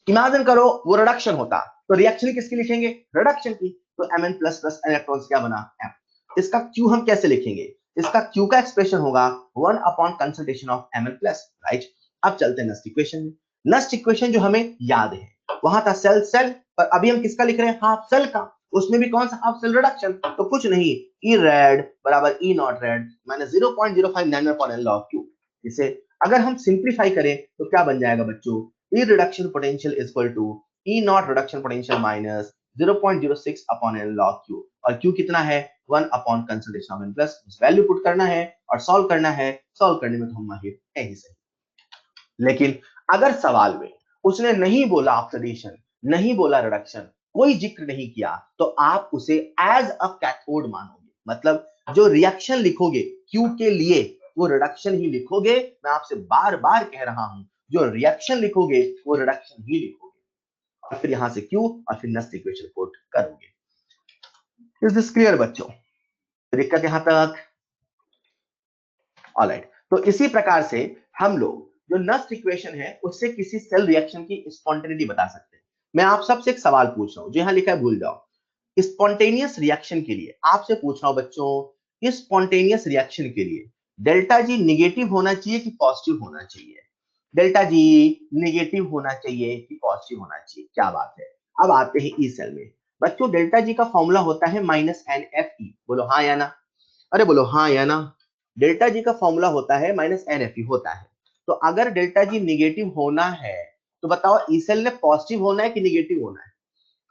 इमेजिन करो वो रिडक्शन होता, तो रिएक्शन किसकी लिखेंगे? रिडक्शन की। तो Mn प्लस प्लस इलेक्ट्रॉन्स क्या बना? M। इसका Q हम कैसे लिखेंगे? इसका Q का एक्सप्रेशन होगा 1 upon concentration of Mn plus, right. अब चलते हैं नस्ट इक्वेशन में। नस्ट इक्वेशन जो हमें याद है, वहां था सेल सेल, पर अभी हम किसका लिख रहे हैं? हाफ सेल का। उसमें भी कौन सा हाफ सेल? रिडक्शन। तो कुछ नहीं, E रेड बराबर E not red minus 0.0591 upon N log Q। इसे अगर हम सिंप्लीफाई करें तो क्या बन जाएगा बच्चों? E reduction potential is equal to E naught reduction potential minus 0.06 upon N log Q। और Q कितना है? 1 upon concentration of N plus. Value put करना है और सॉल्व करना है। सॉल्व करने में तो हम माहिर है ही सही। लेकिन अगर सवाल में उसने नहीं बोला ऑक्सीडेशन, नहीं बोला रिडक्शन, कोई जिक्र नहीं किया, तो आप उसे एज अ कैथोड मानोगे। मतलब जो रिएक्शन लिखोगे क्यू के लिए वो रिडक्शन ही लिखोगे। मैं आपसे बार बार कह रहा हूं, जो रिएक्शन लिखोगे वो रिडक्शन ही लिखोगे। और फिर यहां से क्यू और फिर नस्ट इक्वेशन पुट करोगे। इज दिस क्लियर बच्चों? दिक्कत यहां तक? ऑलराइट। तो इसी प्रकार से हम लोग जो नस्ट इक्वेशन है उससे किसी सेल रिएक्शन की स्पॉन्टेनिटी बता सकते हैं। मैं आप सबसे एक सवाल पूछ रहा हूं, जो यहां लिखा है भूल जाओ। स्पॉन्टेनियस रिएक्शन के लिए आपसे पूछ रहा हूं बच्चों, स्पॉन्टेनियस रिएक्शन के लिए डेल्टा जी निगेटिव होना चाहिए कि पॉजिटिव होना चाहिए? डेल्टा जी निगेटिव होना चाहिए कि पॉजिटिव होना चाहिए? क्या बात है। अब आते हैं ई सेल में। बच्चों डेल्टा जी का फॉर्मूला होता है माइनस एन एफ ई। बोलो हाँ या ना? अरे बोलो हाँ या ना? डेल्टा जी का फॉर्मूला होता है माइनस एन एफ ई होता है। तो अगर डेल्टा जी निगेटिव होना है तो बताओ ई सेल ने पॉजिटिव होना है कि निगेटिव होना है?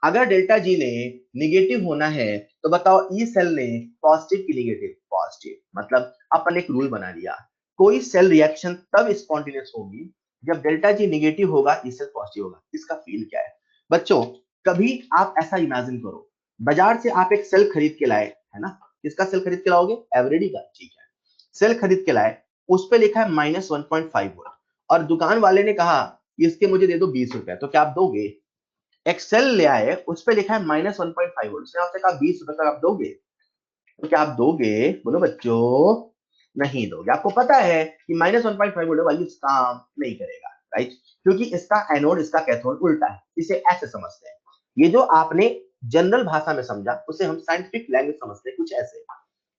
अगर डेल्टा जी ने निगेटिव होना है तो बताओ ई सेल ने पॉजिटिव की निगेटिव? पॉजिटिव। मतलब अपन एक रूल बना लिया, कोई सेल रिएक्शन तब स्पॉन्टेनियस होगी जब डेल्टा जी निगेटिव होगा, ई सेल पॉजिटिव होगा। इसका फील क्या है बच्चों? कभी आप ऐसा इमेजिन करो, बाजार से आप एक सेल खरीद के लाए, है ना? किसका सेल खरीद के लाओगे? एवरेडी का, ठीक है। सेल खरीद के लाए, उस पे लिखा है माइनस 1.5 वोल्ट, और दुकान वाले ने कहा इसके मुझे दे दो 20 रुपए, तो क्या आप दोगे? एक्सेल ले आए, उस पे लिखा है माइनस 1.5 वोल्ट, उसने आपसे कहा 20 रुपए तक आप दोगे? तो क्या आप दोगे? बोलो बच्चों, नहीं दोगे। आपको पता है कि माइनस 1.5 वोल्ट वाली काम नहीं करेगा, राइट? क्योंकि इसका एनोड इसका कैथोड उल्टा है। इसे ऐसे समझते हैं, ये जो आपने जनरल भाषा में समझा उसे हम साइंटिफिक लैंग्वेज समझते हैं कुछ ऐसे।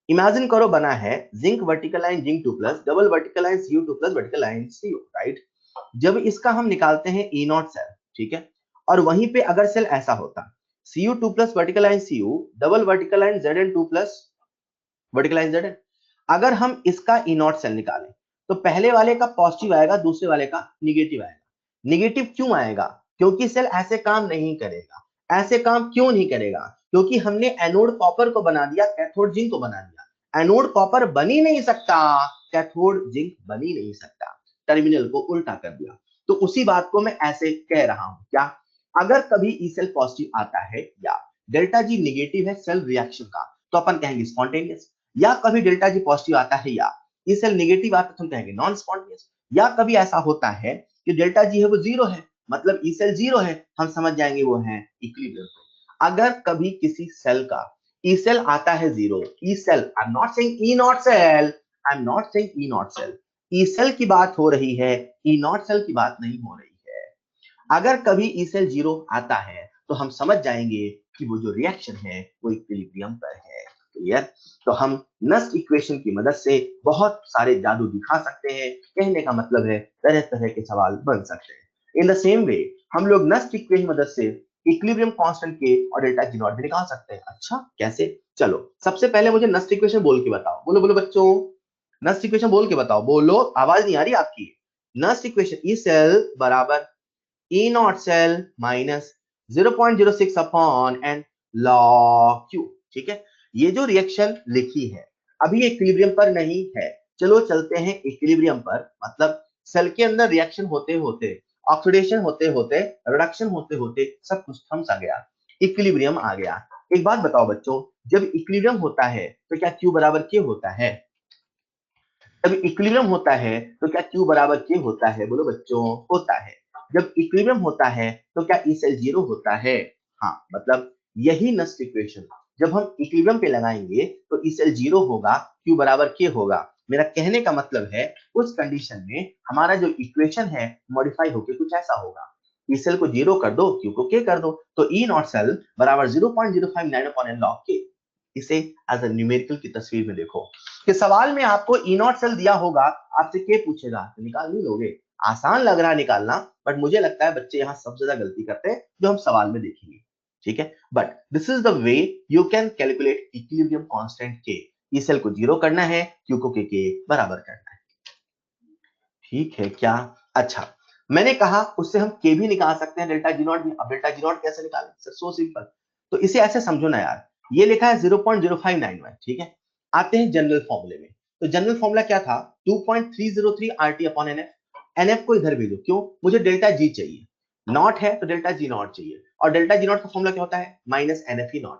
इमेजिन करो बना है zinc vertical line zinc 2 plus, double vertical line Cu2 plus, vertical line Cu, right? जब इसका हम निकालते हैं E नॉट सेल, ठीक है, और वहीं पे अगर सेल ऐसा होता Cu2 plus vertical line Cu, double vertical line Zn2 plus vertical line Zn, अगर हम इसका E नॉट सेल निकालें तो पहले वाले का पॉजिटिव आएगा, दूसरे वाले का निगेटिव आएगा। निगेटिव क्यों आएगा? क्योंकि सेल ऐसे काम नहीं करेगा। ऐसे काम क्यों नहीं करेगा? क्योंकि हमने एनोड कॉपर को बना दिया, कैथोड जिंक को बना दिया। एनोड कॉपर बन ही नहीं सकता, कैथोड जिंक बन ही नहीं सकता, टर्मिनल को उल्टा कर दिया। तो उसी बात को मैं ऐसे कह रहा हूं, क्या? अगर कभी ई सेल पॉजिटिव आता है या डेल्टा जी निगेटिव है सेल रिएक्शन का, तो अपन कहेंगे स्पॉन्टेनियस। या कभी डेल्टा जी पॉजिटिव आता है या ई सेल निगेटिव आता है तो हम कहेंगे नॉन स्पॉन्टेनियस। या कभी ऐसा होता है कि डेल्टा जी है वो जीरो है, मतलब ई सेल जीरो है, हम समझ जाएंगे वो है इक्विलिब्रियम पे। अगर कभी किसी सेल का ई सेल आता है zero, E cell, I am not saying E naught cell, I am not saying E naught cell, E cell की बात हो रही है, ई नॉट सेल की बात नहीं हो रही है। अगर कभी ई सेल जीरो आता है तो हम समझ जाएंगे कि वो जो रिएक्शन है वो इक्विलिब्रियम पर है। क्लियर? तो हम नस्ट इक्वेशन की मदद से बहुत सारे जादू दिखा सकते हैं, कहने का मतलब है तरह तरह के सवाल बन सकते हैं। इन द सेम वे हम लोग नस्ट इक्वेशन की मदद से इक्विलिब्रियम कांस्टेंट के और डेल्टा जी नॉट भी निकाल सकते हैं। अच्छा कैसे? चलो सबसे पहले मुझे नस्ट इक्वेशन बोल के बताओ, बोलो बोलो बच्चों, नस्ट इक्वेशन बोल के बताओ, बोलो, आवाज नहीं आ रही आपकी। नस्ट इक्वेशन, ई सेल बराबर E naught cell minus 0.06 upon N log Q। ठीक है, ये जो रिएक्शन लिखी है अभी इक्विलिब्रियम पर नहीं है, चलो चलते हैं इक्विलिब्रियम पर। मतलब सेल के अंदर रिएक्शन होते होते, ऑक्सीडेशन होते होते, रिडक्शन होते होते सब कुछ थम सा गया, इक्विलिब्रियम आ गया। एक बात बताओ बच्चों, जब इक्विलिब्रियम होता है तो क्या Q बराबर K होता है? जब इक्विलिब्रियम होता है तो क्या Q बराबर K होता है? बोलो बच्चों, होता है। जब इक्विलिब्रियम होता है तो क्या ई सेल जीरो होता है? हाँ, मतलब यही नस्ट इक्वेशन जब हम इक्विलिब्रियम पे लगाएंगे तो ई सेल जीरो होगा, Q बराबर K होगा। मेरा कहने का मतलब है उस कंडीशन में हमारा जो इक्वेशन है मॉडिफाई होके कुछ ऐसा होगा, ई सेल को जीरो कर दो, Q को K कर दो, तो ई नॉट सेल बराबर 0.059 अपॉन एन लॉग K। इसे एज अ न्यूमेरिकल की तस्वीर में देखो कि सवाल में आपको ई नॉट सेल दिया होगा, आपसे के पूछेगा तो निकाल नहीं लोगे। आसान लग रहा है निकालना, बट मुझे लगता है बच्चे यहाँ सबसे ज्यादा गलती करते हैं जो हम सवाल में देखेंगे। ठीक है, but this is the way you can calculate equilibrium constant K. E cell को जीरो करना है, क्यू को के बराबर करना है। ठीक है क्या? अच्छा, मैंने कहा उससे हम के भी निकाल सकते हैं, डेल्टा जी नॉट भी। अब डेल्टा जी नॉट कैसे निकालें? सो सिंपल, तो इसे ऐसे समझो ना यार, ये लिखा है 0.0591। ठीक है, आते हैं जनरल फॉर्मूले में। तो जनरल फॉर्मूला क्या था? 2.303 आरटी अपॉन एनएफ। एनएफ को इधर भेजो, क्यों? मुझे डेल्टा जी चाहिए, नॉट है तो डेल्टा जी नॉट चाहिए, और डेल्टा जी नॉट का फॉर्मूला क्या होता है? Minus NF E naught.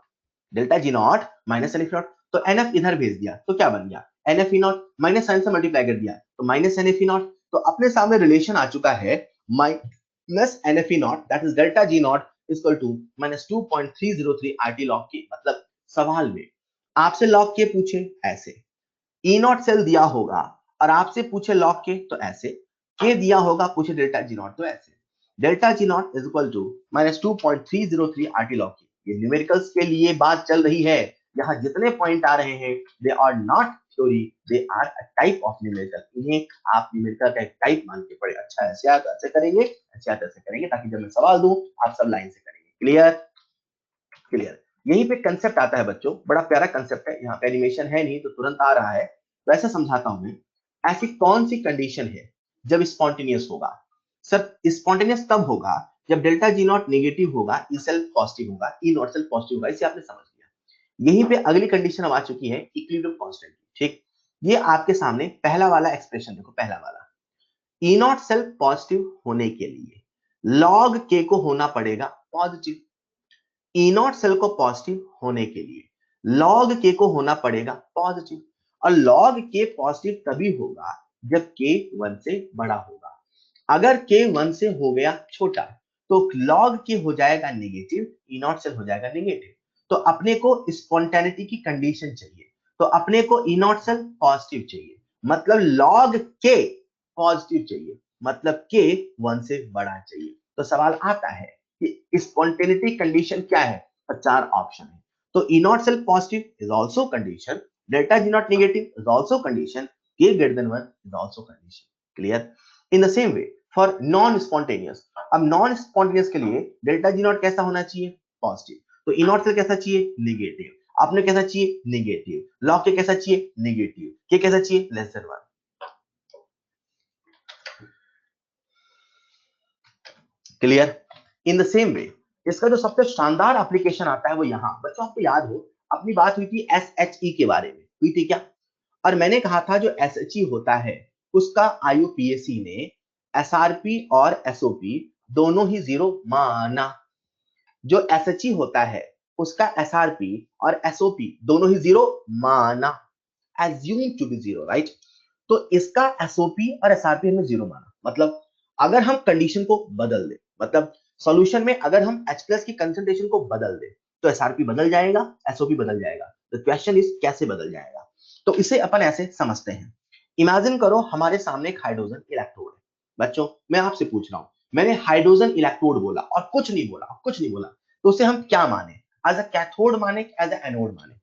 Delta G naught minus NF naught, तो एनएफ इधर भेज दिया तो क्या बन गया? NF E naught, minus sign से मल्टीप्लाई कर दिया तो माइनस एनएफ ई नॉट। तो अपने सामने रिलेशन आ चुका है, minus NF E naught that is delta G naught equal to minus 2.303 RT log K. मतलब सवाल में आपसे लॉग के पूछे ऐसे, ई नॉट सेल दिया होगा और आपसे पूछे लॉग के तो ऐसे, के दिया होगा पूछे डेल्टा जी नॉट तो ऐसे, delta G naught is equal to minus 2.303 RT log K. ये न्यूमेरिकल्स के लिए बात चल रही है, यहाँ जितने पॉइंट आ रहे हैं they are not theory, they are a type of numerical. इन्हें आप न्यूमेरिकल का एक टाइप मान के पढ़े। अच्छा ऐसे आप ऐसे करेंगे, ऐसे आप ऐसे करेंगे, ताकि जब मैं सवाल दूं आप सब लाइन से करेंगे। क्लियर? क्लियर? यहीं पे कंसेप्ट आता है बच्चों, बड़ा प्यारा कंसेप्ट है, यहाँ पे एनिमेशन है नहीं तो तुरंत आ रहा है, तो ऐसा समझाता हूं मैं। ऐसी कौन सी कंडीशन है जब स्पॉन्टेनियस होगा? सर स्पॉन्टेनियस तब होगा जब डेल्टा जी नॉट नेगेटिव होगा, ई सेल पॉजिटिव होगा, ई नॉट सेल पॉजिटिव होगा। इसे आपने समझ लिया। यहीं पे अगली कंडीशन अब आ चुकी है इक्विलिब्रियम कांस्टेंट। ठीक, ये आपके सामने पहला वाला एक्सप्रेशन देखो, पहला वाला, ई नॉट सेल पॉजिटिव होने के लिए लॉग के को होना पड़ेगा पॉजिटिव। ई नॉट सेल को पॉजिटिव होने के लिए लॉग के को होना पड़ेगा पॉजिटिव, और लॉग के पॉजिटिव तभी होगा जब के 1 से बड़ा होगा। अगर के 1 से हो गया छोटा तो लॉग के हो जाएगा नेगेटिव, ई नॉट सेल हो जाएगा नेगेटिव। तो अपने को स्पॉन्टेनिटी की कंडीशन चाहिए, तो अपने को ई नॉट सेल पॉजिटिव चाहिए, मतलब लॉग के पॉजिटिव चाहिए, मतलब के 1 से बड़ा चाहिए। तो सवाल आता है कि स्पॉन्टेनिटी कंडीशन क्या है? तो 4 ऑप्शन है। तो ई naught cell positive is also condition, delta G naught negative is also condition, K greater than 1 is also condition. Clear? In the same way for non spontaneous, अब नॉन स्पॉन्टेनियस के लिए डेल्टा जी नॉट कैसा होना चाहिए? पॉजिटिव। तो ई नॉट सेल कैसा चाहिए? नेगेटिव। आपने कैसा चाहिए? नेगेटिव। लॉग के कैसा चाहिए? नेगेटिव। के कैसा चाहिए? Less than 1। Clear? In the same वे इसका जो सबसे शानदार एप्लीकेशन आता है वो यहां, बच्चों आपको याद हो अपनी बात हुई थी एसएचई के बारे में, हुई थी क्या? और मैंने कहा था जो एसएचई होता है उसका आईयूपीएसी ने एसआरपी और एसओपी दोनों ही जीरो माना। जो एसएचई होता है उसका एसआरपी और एसओपी दोनों ही जीरो माना, assume to be zero, right? तो इसका एसओपी और एसआरपी हमने जीरो माना, मतलब अगर हम कंडीशन को बदल दें, मतलब सॉल्यूशन में अगर हम H+ की कंसंट्रेशन को बदल दें तो SRP बदल जाएगा, SOP बदल जाएगा। तो क्वेश्चन इज कैसे बदल जाएगा? तो इसे अपन ऐसे समझते हैं। इमेजिन करो हमारे सामने एक हाइड्रोजन इलेक्ट्रोड है। बच्चों मैं आपसे पूछ रहा हूं, मैंने हाइड्रोजन इलेक्ट्रोड बोला और कुछ नहीं बोला, तो उसे हम क्या माने? एज अ कैथोड माने, एज अ एनोड माने?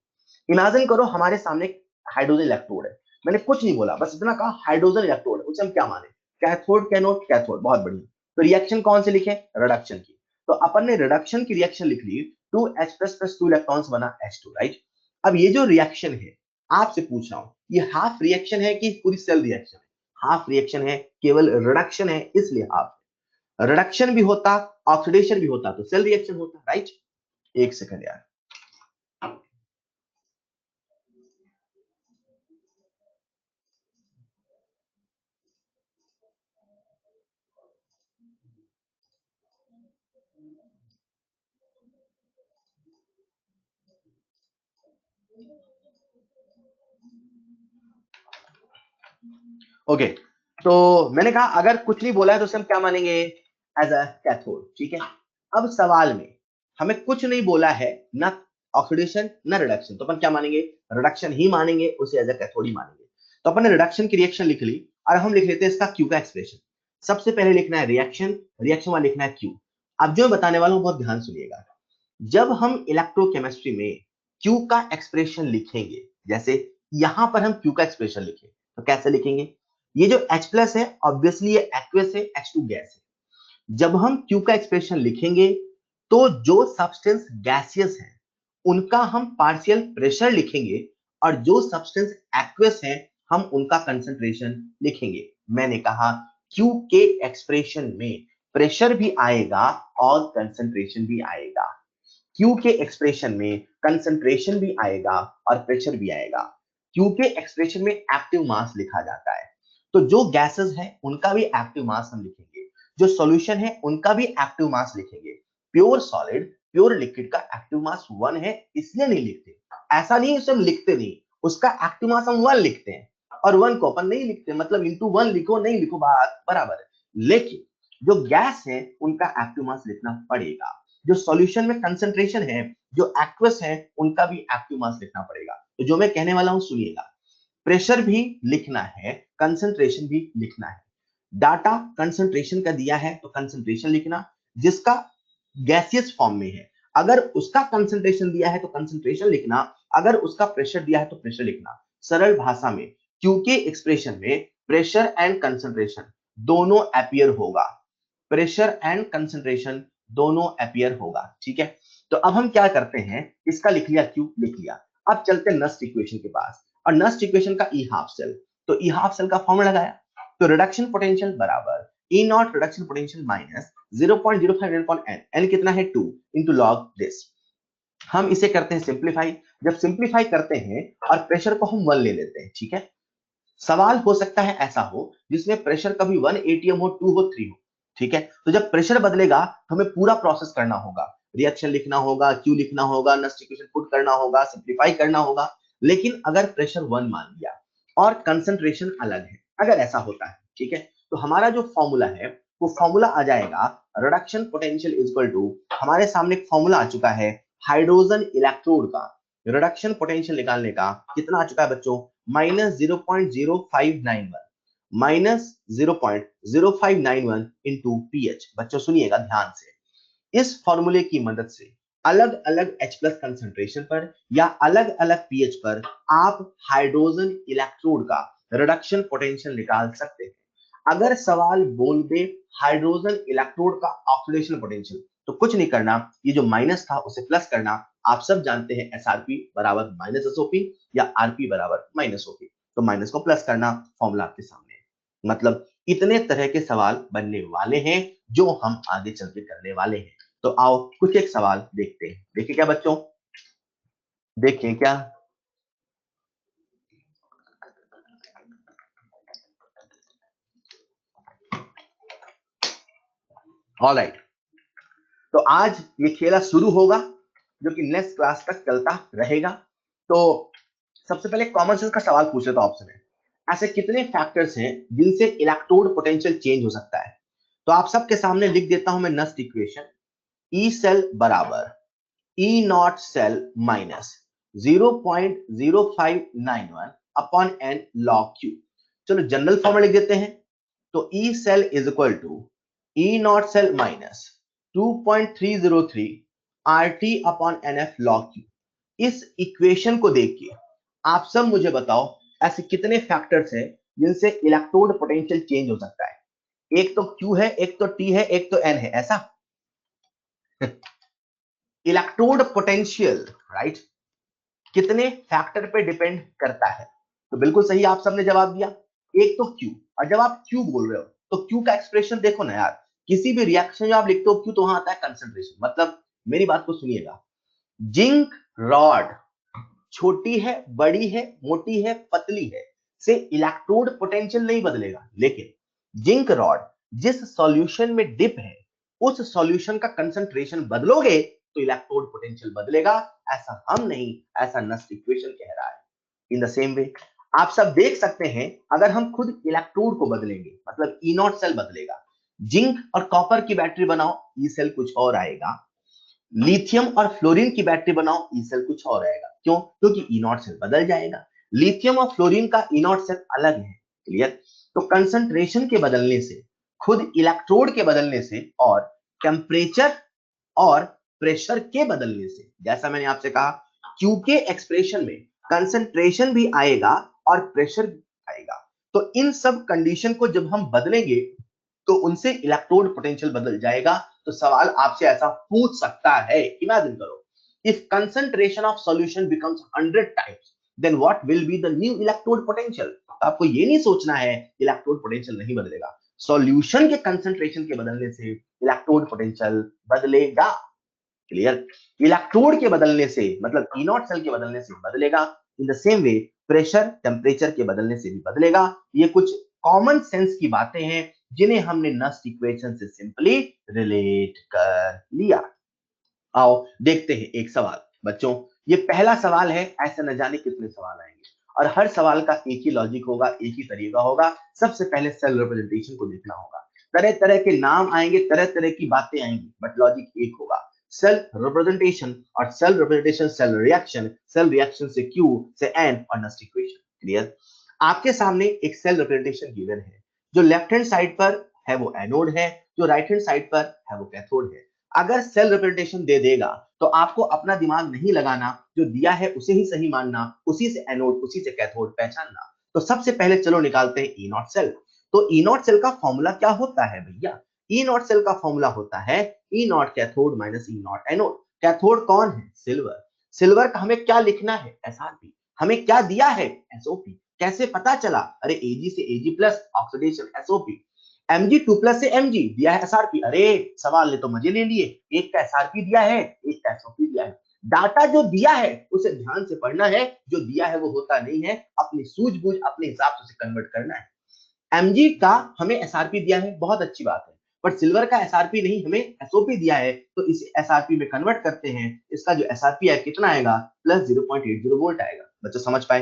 इमेजिन करो हमारे सामने हाइड्रोजन इलेक्ट्रोड है, मैंने कुछ नहीं बोला, बस इतना कहा हाइड्रोजन इलेक्ट्रोड, उसे हम क्या माने? कैथोड, कैनोड, कैथोड। बहुत बढ़िया। तो रिएक्शन कौन से लिखे? रिडक्शन की। तो अपन ने रिडक्शन की रिएक्शन लिख ली, 2H++2 इलेक्ट्रॉन्स बना H2, राइट? अब ये जो रिएक्शन है, आपसे पूछ रहा हूं, ये हाफ रिएक्शन है कि पूरी सेल रिएक्शन है? हाफ रिएक्शन है, केवल रिडक्शन है इसलिए हाफ। रिडक्शन भी होता, ऑक्सीडेशन भी होता तो सेल रिएक्शन होता, राइट? एक सेकंड यार। ओके, तो मैंने कहा अगर कुछ नहीं बोला है तो उसे हम क्या मानेंगे? एज अ कैथोड, ठीक है। अब सवाल में हमें कुछ नहीं बोला है, ना ऑक्सीडेशन ना रिडक्शन, तो अपन क्या मानेंगे? रिडक्शन ही मानेंगे, उसे एज अ कैथोड ही मानेंगे। तो अपन ने रिडक्शन की रिएक्शन लिख ली और हम लिख लेते हैं इसका क्यू का एक्सप्रेशन। सबसे पहले लिखना है रिएक्शन, रिएक्शन वाला लिखना है क्यू। अब जो मैं बताने वाला हूं बहुत ध्यान सुनिएगा। जब हम इलेक्ट्रोकेमिस्ट्री में क्यू का एक्सप्रेशन लिखेंगे, जैसे यहां पर हम क्यू का एक्सप्रेशन लिखें, तो कैसे लिखेंगे? ये जो H+ है ऑब्वियसली ये एक्वस है, H2 गैस है। जब हम क्यू का एक्सप्रेशन लिखेंगे तो जो सब्सटेंस गैसियस है उनका हम पार्शियल प्रेशर लिखेंगे और जो सब्सटेंस एक्वस है हम उनका कंसंट्रेशन लिखेंगे। मैंने कहा क्यू के एक्सप्रेशन में प्रेशर भी आएगा और कंसंट्रेशन भी आएगा। क्यू के एक्सप्रेशन में कंसंट्रेशन भी आएगा और प्रेशर भी आएगा। क्यू के एक्सप्रेशन में एक्टिव मास लिखा जाता है, तो जो गैसेस है उनका भी एक्टिव मास हम लिखेंगे, जो सॉल्यूशन है उनका भी एक्टिव मास लिखेंगे। प्योर सॉलिड, प्योर लिक्विड का एक्टिव मास 1 है इसलिए नहीं लिखते, ऐसा नहीं उसे हम लिखते नहीं, उसका एक्टिव मास हम 1 लिखते हैं और 1 को अपन नहीं लिखते, मतलब इंटू 1 लिखो नहीं लिखो बात बराबर है। लेकिन जो गैस है उनका एक्टिव मास लिखना पड़ेगा, जो सॉल्यूशन में कंसंट्रेशन है, जो एक्वस है उनका भी एक्टिव मास लिखना पड़ेगा। तो जो मैं कहने वाला हूं सुनिएगा, प्रेशर भी लिखना है, कंसंट्रेशन भी लिखना है। डाटा कंसंट्रेशन का दिया है तो कंसंट्रेशन लिखना, जिसका गैसियस फॉर्म में है अगर उसका कंसंट्रेशन दिया है तो कंसंट्रेशन लिखना, अगर उसका प्रेशर दिया है तो प्रेशर लिखना। सरल भाषा में क्यू के एक्सप्रेशन में प्रेशर एंड कंसंट्रेशन दोनों अपीयर होगा, प्रेशर एंड कंसंट्रेशन दोनों अपीयर होगा, ठीक है। तो अब हम क्या करते हैं, इसका लिख लिया, क्यू लिख लिया। अब चलते हैं नस्ट इक्वेशन के पास, और नस्ट इक्वेशन का ई हाफ सेल, तो ई हाफ सेल का फॉर्मूला लगाया, तो रिडक्शन पोटेंशियल बराबर e naught reduction potential minus 0.05 n, n कितना है 2 इंटू लॉग दिस। हम इसे करते हैं सिंप्लीफाई, जब सिंप्लीफाई करते हैं और प्रेशर को हम 1 ले लेते हैं, ठीक है। सवाल हो सकता है ऐसा हो जिसमें प्रेशर कभी 1 atm हो, 2 हो, 3 हो, ठीक है। तो जब प्रेशर बदलेगा तो हमें पूरा प्रोसेस करना होगा, रिएक्शन लिखना होगा, क्यू लिखना होगा, नस्ट इक्वेशन पुट करना होगा, सिंप्लीफाई करना होगा। लेकिन अगर प्रेशर 1 मान लिया और कंसंट्रेशन अलग है, अगर ऐसा होता है, ठीक है, तो हमारा जो फॉर्मूला है वो फॉर्मूला आ जाएगा reduction potential is equal to, हमारे सामने एक फॉर्मूला आ चुका है हाइड्रोजन इलेक्ट्रोड का रिडक्शन पोटेंशियल निकालने का, कितना आ चुका है बच्चों? -0.0591, -0.0591 इंटू पीएच। बच्चों सुनिएगा ध्यान से, इस फॉर्मूले की मदद से अलग अलग H+ कंसंट्रेशन पर या अलग अलग पीएच पर आप हाइड्रोजन इलेक्ट्रोड का रिडक्शन पोटेंशियल निकाल सकते हैं। अगर सवाल बोल दे हाइड्रोजन इलेक्ट्रोड का ऑक्सीडेशन पोटेंशियल, तो कुछ नहीं करना, ये जो माइनस था उसे प्लस करना। आप सब जानते हैं SRP बराबर माइनस SOP या RP बराबर माइनस OP, तो माइनस को प्लस करना, फॉर्मूला आपके सामने है। मतलब इतने तरह के सवाल बनने वाले हैं जो हम आगे चल के करने वाले हैं। तो आओ कुछ एक सवाल देखते हैं, देखिए क्या बच्चों, देखिए क्या। ऑलराइट, तो आज ये खेला शुरू होगा जो कि नेक्स्ट क्लास तक चलता रहेगा। तो सबसे पहले कॉमन सेंस का सवाल पूछ लेता हूं, ऑप्शन है, ऐसे कितने फैक्टर्स हैं जिनसे इलेक्ट्रोड पोटेंशियल चेंज हो सकता है? तो आप सबके सामने लिख देता हूं मैं नस्ट इक्वेशन, ई सेल बराबर e naught cell minus 0.0591 upon n log Q. चलो जनरल फॉर्मूला लिख देते हैं, तो e cell is equal to E naught cell minus 2.303 RT upon NF log Q। इस इक्वेशन को देख के आप सब मुझे बताओ ऐसे कितने फैक्टर्स हैं जिनसे इलेक्ट्रोड पोटेंशियल चेंज हो सकता है। एक तो Q है, एक तो T है, एक तो N है, ऐसा इलेक्ट्रोड पोटेंशियल राइट कितने फैक्टर पे डिपेंड करता है? तो बिल्कुल सही आप सबने जवाब दिया, एक तो Q। और जब आप Q बोल रहे हो तो Q का एक्सप्रेशन देखो ना यार, किसी भी रिएक्शन जो आप लिखते हो Q तो वहां आता है कंसंट्रेशन। मतलब मेरी बात को सुनिएगा, जिंक रॉड छोटी है, बड़ी है, मोटी है, पतली है से इलेक्ट्रोड पोटेंशियल नहीं बदलेगा, लेकिन जिंक रॉड जिस सॉल्यूशन में डिप है उस सॉल्यूशन का कंसंट्रेशन बदलोगे तो इलेक्ट्रोड पोटेंशियल बदलेगा। ऐसा हम नहीं, ऐसा नस्ट इक्वेशन कह रहा है। इन द सेम वे आप सब देख सकते हैं, अगर हम खुद इलेक्ट्रोड को बदलेंगे मतलब ई नॉट सेल बदलेगा, जिंक और कॉपर की बैटरी बनाओ ई सेल कुछ और आएगा, लिथियम और फ्लोरीन की बैटरी बनाओ ई सेल कुछ और आएगा। क्यों? क्योंकि ई नॉट सेल बदल जाएगा, लिथियम और फ्लोरीन का ई नॉट सेल अलग है। क्लियर? तो कंसंट्रेशन के बदलने से, खुद इलेक्ट्रोड के बदलने से और टेम्परेचर और प्रेशर के बदलने से, जैसा मैंने आपसे कहा क्यू के एक्सप्रेशन में कंसंट्रेशन भी आएगा और प्रेशर भी आएगा। तो इन सब कंडीशन को जब हम बदलेंगे तो उनसे इलेक्ट्रोड पोटेंशियल बदल जाएगा। तो सवाल आपसे ऐसा पूछ सकता है, इमेजिन करो, if concentration of solution becomes 100 times then what will be the new electrode potential. आपको ये नहीं सोचना है इलेक्ट्रोड पोटेंशियल नहीं बदलेगा, सॉल्यूशन के कंसंट्रेशन के बदलने से इलेक्ट्रोड पोटेंशियल बदलेगा। क्लियर? इलेक्ट्रोड के बदलने से मतलब ई नॉट सेल के बदलने से बदलेगा। इन the same way pressure temperature के बदलने से भी बदलेगा। ये कुछ कॉमन सेंस की बातें हैं जिन्हें हमने नस्ट इक्वेशन से सिंपली रिलेट कर लिया। आओ देखते हैं एक सवाल। बच्चों ये पहला सवाल है, ऐसे न जाने कितने सवाल आएंगे और हर सवाल का एक ही लॉजिक होगा, एक ही तरीका होगा। सबसे पहले सेल रिप्रेजेंटेशन को देखना होगा, तरह तरह के नाम आएंगे, तरह तरह की बातें आएंगी, बट लॉजिक एक होगा, सेल रिप्रेजेंटेशन। और सेल रिप्रेजेंटेशन सेल रिएक्शन से क्यू से एन और नस्ट इक्वेशन। क्लियर? आपके सामने एक सेल रिप्रेजेंटेशन गिवन है, जो लेफ्ट हैंड साइड पर है वो एनोड है, जो राइट हैंड साइड पर है वो कैथोड है। अगर सेल रिप्रेजेंटेशन दे देगा तो आपको अपना दिमाग नहीं लगाना, जो दिया है उसे ही सही मानना, उसी से एनोड उसी से कैथोड पहचानना। तो सबसे पहले चलो निकालते हैं ई नॉट सेल। तो ई नॉट सेल का फॉर्मूला क्या होता है भैया? ई नॉट सेल का फॉर्मूला होता है e naught cathode minus e naught anode. Cathode कौन है? सिल्वर। सिल्वर का हमें क्या लिखना है? एसआरपी। हमें क्या दिया है? एसओपी। कैसे पता चला? अरे एजी से Ag plus oxidation SOP, Mg2 plus से Mg दिया है एसआरपी। अरे सवाल ने तो मजे ले लिए, एक का एसआरपी दिया है, एक का एसओपी दिया है। डाटा जो दिया है उसे ध्यान से पढ़ना है, जो दिया है वो होता नहीं है, अपनी सूझबूझ अपने हिसाब से उसे कन्वर्ट करना है। Mg का हमें एसआरपी दिया है, बहुत अच्छी बात है, पर सिल्वर का एसआरपी नहीं, हमें एसओपी दिया है, तो इसे एसआरपी में कन्वर्ट करते हैं। इसका जो एसआरपी है कितना आएगा? प्लस 0.80 वोल्ट आएगा। बच्चों समझ पाए?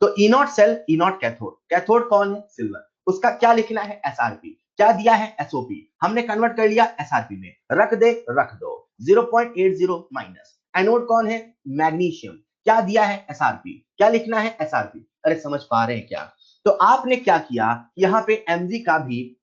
तो ई naught cell, E naught cathode. Cathode कौन है? सिल्वर। उसका क्या लिखना है? एसआरपी। क्या दिया है? एसओपी। हमने कन्वर्ट कर लिया एसआरपी में, रख दे रख दो 0.80 माइनस। एनोड कौन है? मैग्नीशियम। क्या दिया है? एसआरपी। क्या लिखना है? एसआरपी। अरे समझ पा रहे हैं क्या? तो आपने क्या किया, यहां पे Mg का भी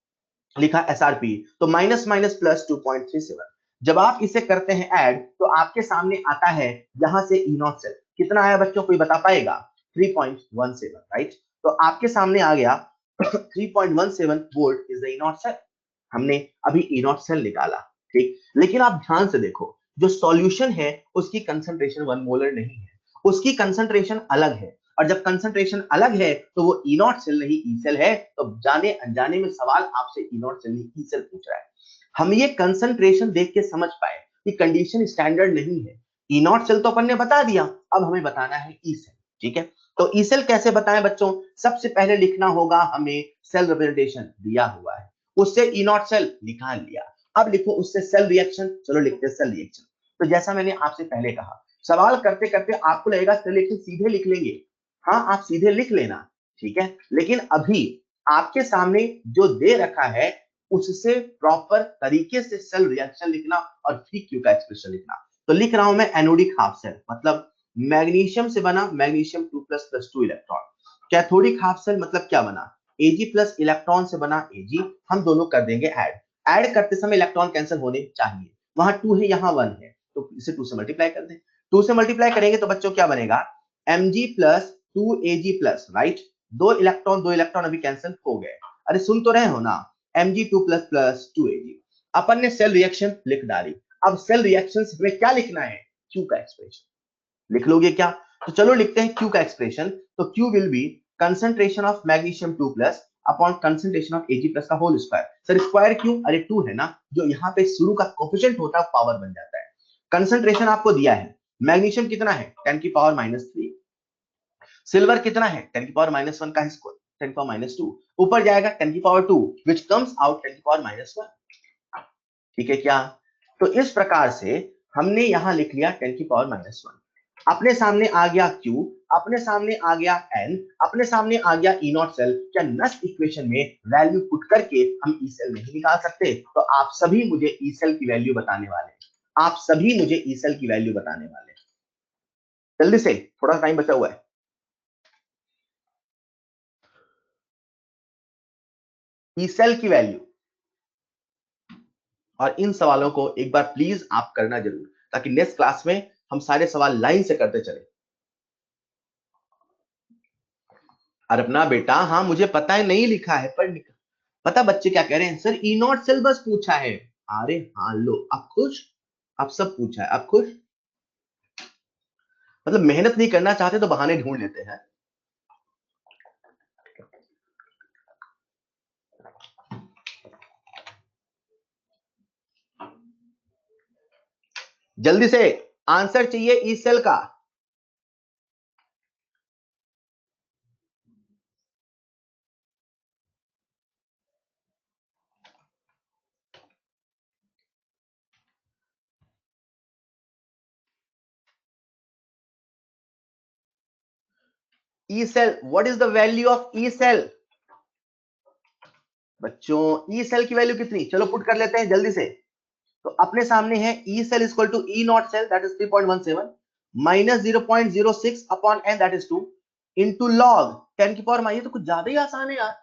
लिखा एसआरपी, तो माइनस माइनस प्लस 2.37। जब आप इसे करते हैं ऐड तो आपके सामने आता है यहां से ई नॉट सेल। कितना आया बच्चों, कोई बता पाएगा? 3.17, राइट? तो आपके सामने आ गया 3.17 volt is the E naught cell. हमने अभी ई नॉट सेल निकाला, ठीक। लेकिन आप ध्यान से देखो, जो सॉल्यूशन है उसकी कंसंट्रेशन 1 मोलर नहीं है, उसकी कंसंट्रेशन अलग है। और जब कंसंट्रेशन अलग है तो वो ई नॉट सेल नहीं ई सेल है। तो जाने अनजाने में सवाल आपसे ई नॉट सेल नहीं ई सेल पूछ रहा है। हम ये कंसंट्रेशन देख के समझ पाए कि कंडीशन स्टैंडर्ड नहीं है। ई नॉट सेल तो अपन ने बता दिया, अब हमें बताना है ई सेल, ठीक है। तो ई सेल कैसे बताएं बच्चों? सबसे पहले लिखना होगा हमें सेल रिप्रेजेंटेशन दिया हुआ है, उससे ई नॉट सेल निकाल लिया। अब लिखो उससे सेल रिएक्शन, चलो लिखते हैं सेल रिएक्शन। तो जैसा मैंने आपसे पहले कहा, सवाल करते करते आपको लगेगा सेल रिएक्शन सीधे लिख लेंगे। हाँ आप सीधे लिख लेना, ठीक है। लेकिन अभी आपके सामने जो दे रखा है उससे प्रॉपर तरीके से सेल रिएक्शन लिखना और फिर क्यू का एक्सप्रेशन लिखना। तो लिख रहा हूं मैं एनोडिक हाफ सेल, मतलब मैग्नीशियम से बना magnesium 2 plus plus 2 electron. Cathodic half cell मतलब क्या बना, Ag प्लस इलेक्ट्रॉन से बना Ag, हम दोनों कर देंगे ऐड करते समय इलेक्ट्रॉन कैंसिल होने चाहिए, वहां 2 है यहाँ 1 है, तो इसे 2 से मल्टीप्लाई कर दें। 2 से मल्टीप्लाई करेंगे तो बच्चों क्या बनेगा, Mg plus 2Ag plus, right, दो इलेक्ट्रॉन अभी कैंसिल हो गए। अरे सुन तो रहे हो ना, Mg2 प्लस प्लस 2Ag। अपन ने सेल रिएक्शन लिख डाली, अब सेल रिएक्शन में क्या लिखना है, Q का एक्सप्रेशन लिख लोगे क्या, तो चलो लिखते हैं Q का एक्सप्रेशन। तो Q will be concentration of magnesium 2 plus upon concentration of Ag plus का होल स्क्वायर। सर स्क्वायर क्यों, अरे 2 है ना, जो यहाँ पे शुरू का कोफिशिएंट होता है पावर बन जाता है। कंसंट्रेशन आपको दिया है, मैग्नीशियम कितना है 10 की पावर -3, सिल्वर कितना है 10 की पावर -1 का स्क्वायर 10 की पावर -2, ऊपर जाएगा 10 की पावर 2 व्हिच कम्स आउट 10 की पावर -1, ठीक है क्या। तो इस प्रकार से हमने यहां लिख लिया 10 की पावर -1। अपने सामने आ गया Q, अपने सामने आ गया N, अपने सामने आ गया E नॉट सेल। क्या नस्ट इक्वेशन में वैल्यू पुट करके हम E सेल नहीं निकाल सकते, तो आप सभी मुझे E सेल की वैल्यू बताने वाले, आप सभी मुझे E सेल की वैल्यू बताने वाले, जल्दी से, थोड़ा टाइम बचा हुआ है। ई सेल की वैल्यू, और इन सवालों को एक बार प्लीज आप करना जरूर, ताकि नेक्स्ट क्लास में हम सारे सवाल लाइन से करते चले। अरे अपना बेटा, हाँ मुझे पता है नहीं लिखा है, पर पता बच्चे क्या कह रहे हैं, सर ई नॉट सेल बस पूछा है। अरे हाँ लो, आप खुश, आप सब पूछा है, आप खुश, मतलब मेहनत नहीं करना चाहते तो बहाने ढूंढ लेते हैं। जल्दी से आंसर चाहिए ई सेल का। E cell, what is the value of E cell, बच्चों ई सेल की वैल्यू कितनी, चलो पुट कर लेते हैं जल्दी से। तो अपने सामने है E cell equal to E naught cell that is 3.17 minus 0.06 upon N that is 2 into log 10 की पावर, ये तो कुछ ज्यादा ही आसान है यार,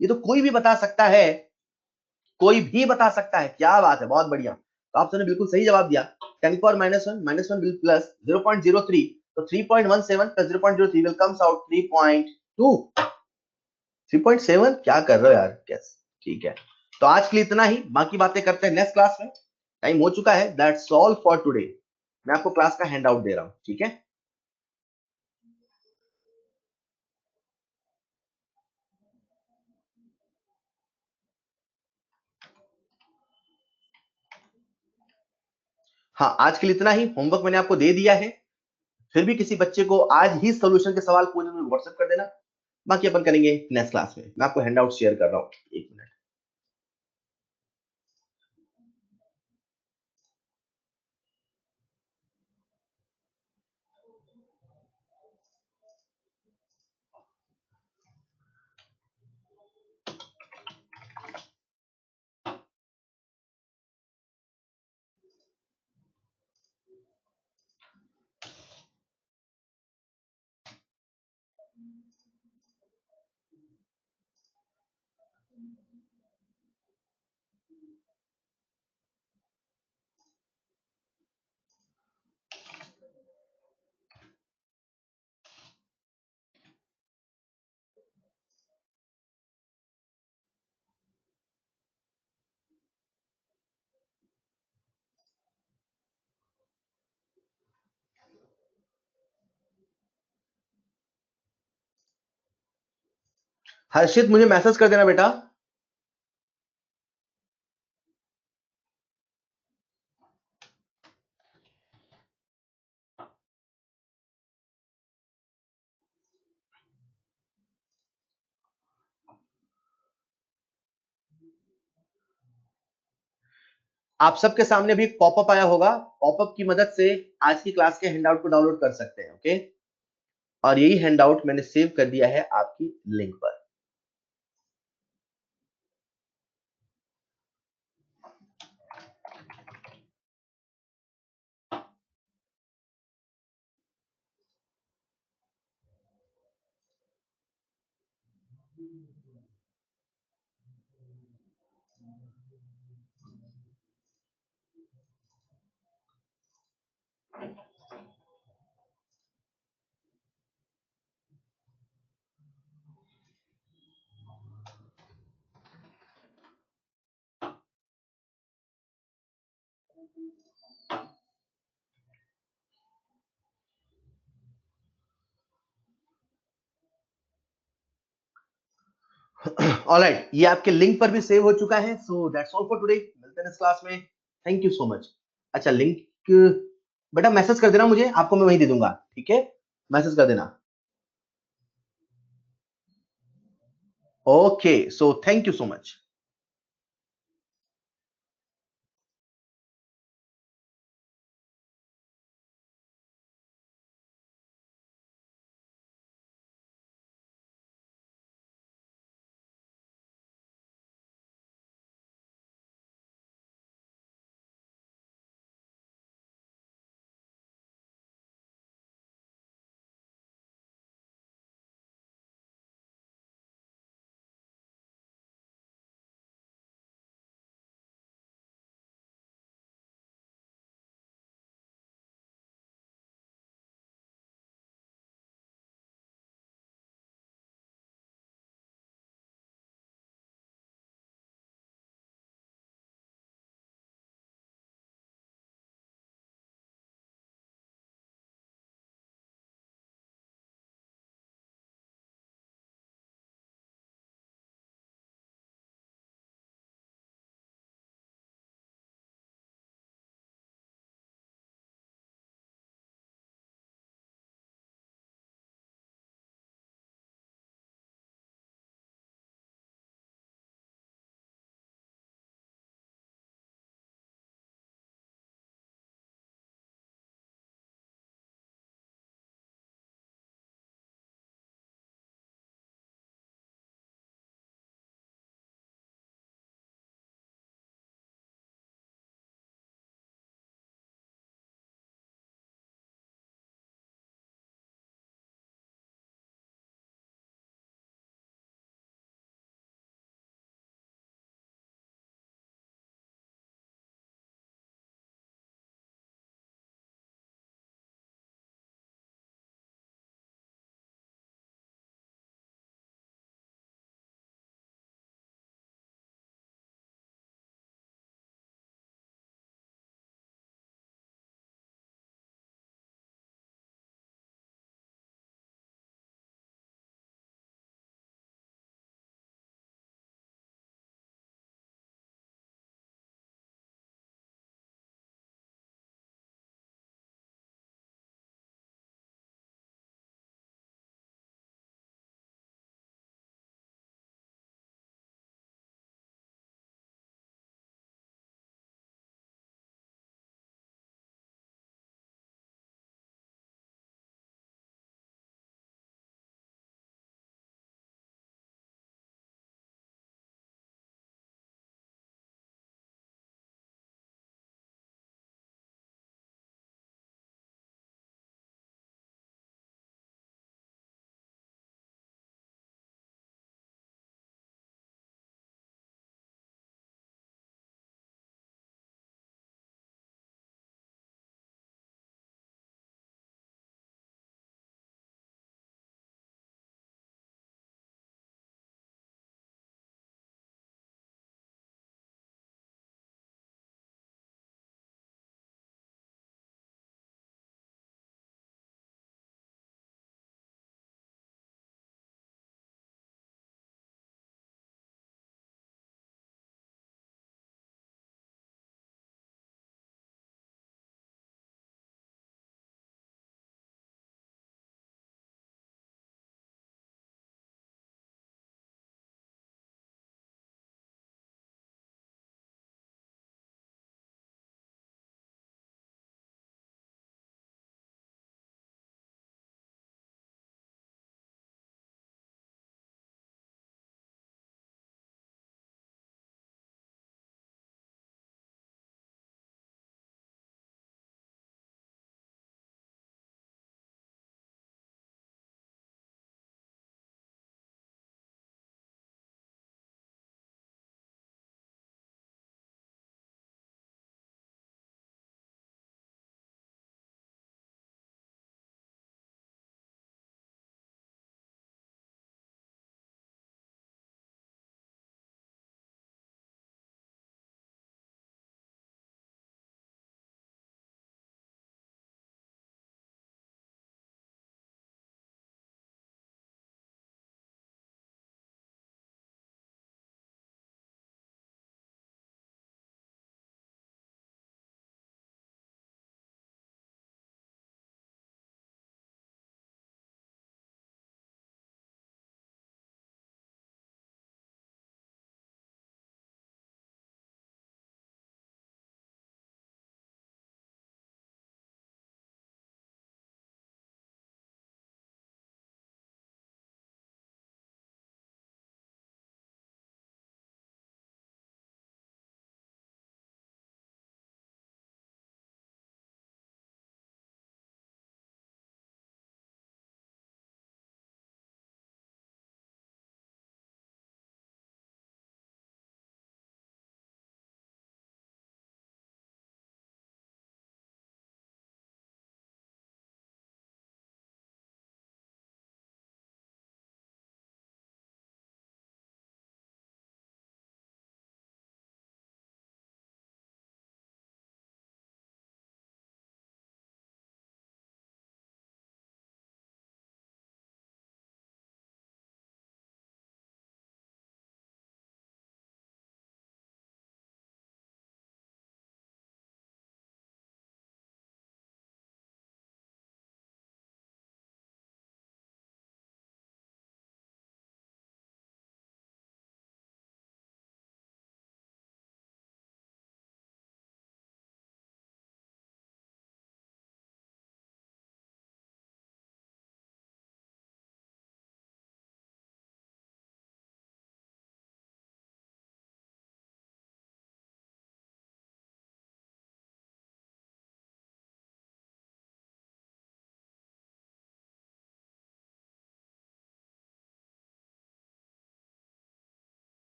ये तो कोई भी बता सकता है, कोई भी बता सकता है, क्या बात है, बहुत बढ़िया। तो आपने बिल्कुल सही जवाब दिया, 10 की पावर -1 प्लस 0.03, तो 3.17 प्लस 0.03 विल कम्स आउट 3.2, 3.7, क्या कर रहे हो यार कैसे, ठीक है। तो आज के लिए इतना ही, बाकी बातें करते हैं नेक्स्ट क्लास में, टाइम हो चुका है, दैट्स ऑल फॉर टुडे। मैं आपको क्लास का हैंड आउट दे रहा हूं, ठीक है। हाँ आज के लिए इतना ही, होमवर्क मैंने आपको दे दिया है, फिर भी किसी बच्चे को आज ही सोल्यूशन के सवाल पूछे तो व्हाट्सएप कर देना, बाकी अपन करेंगे नेक्स्ट क्लास में। मैं आपको हैंड आउट शेयर कर रहा हूँ, एक मिनट। हर्षित मुझे मैसेज कर देना बेटा। आप सबके सामने भी पॉपअप आया होगा, पॉपअप की मदद से आज की क्लास के हैंडआउट को डाउनलोड कर सकते हैं, ओके। और यही हैंडआउट मैंने सेव कर दिया है आपकी लिंक पर। ऑलराइट, ये आपके लिंक पर भी सेव हो चुका है। So that's all for today, मिलते हैं इस क्लास में। Thank you so much. अच्छा, लिंक बेटा मैसेज कर देना मुझे, आपको मैं वहीं दे दूंगा, ठीक है? मैसेज कर देना। Okay, so thank you so much.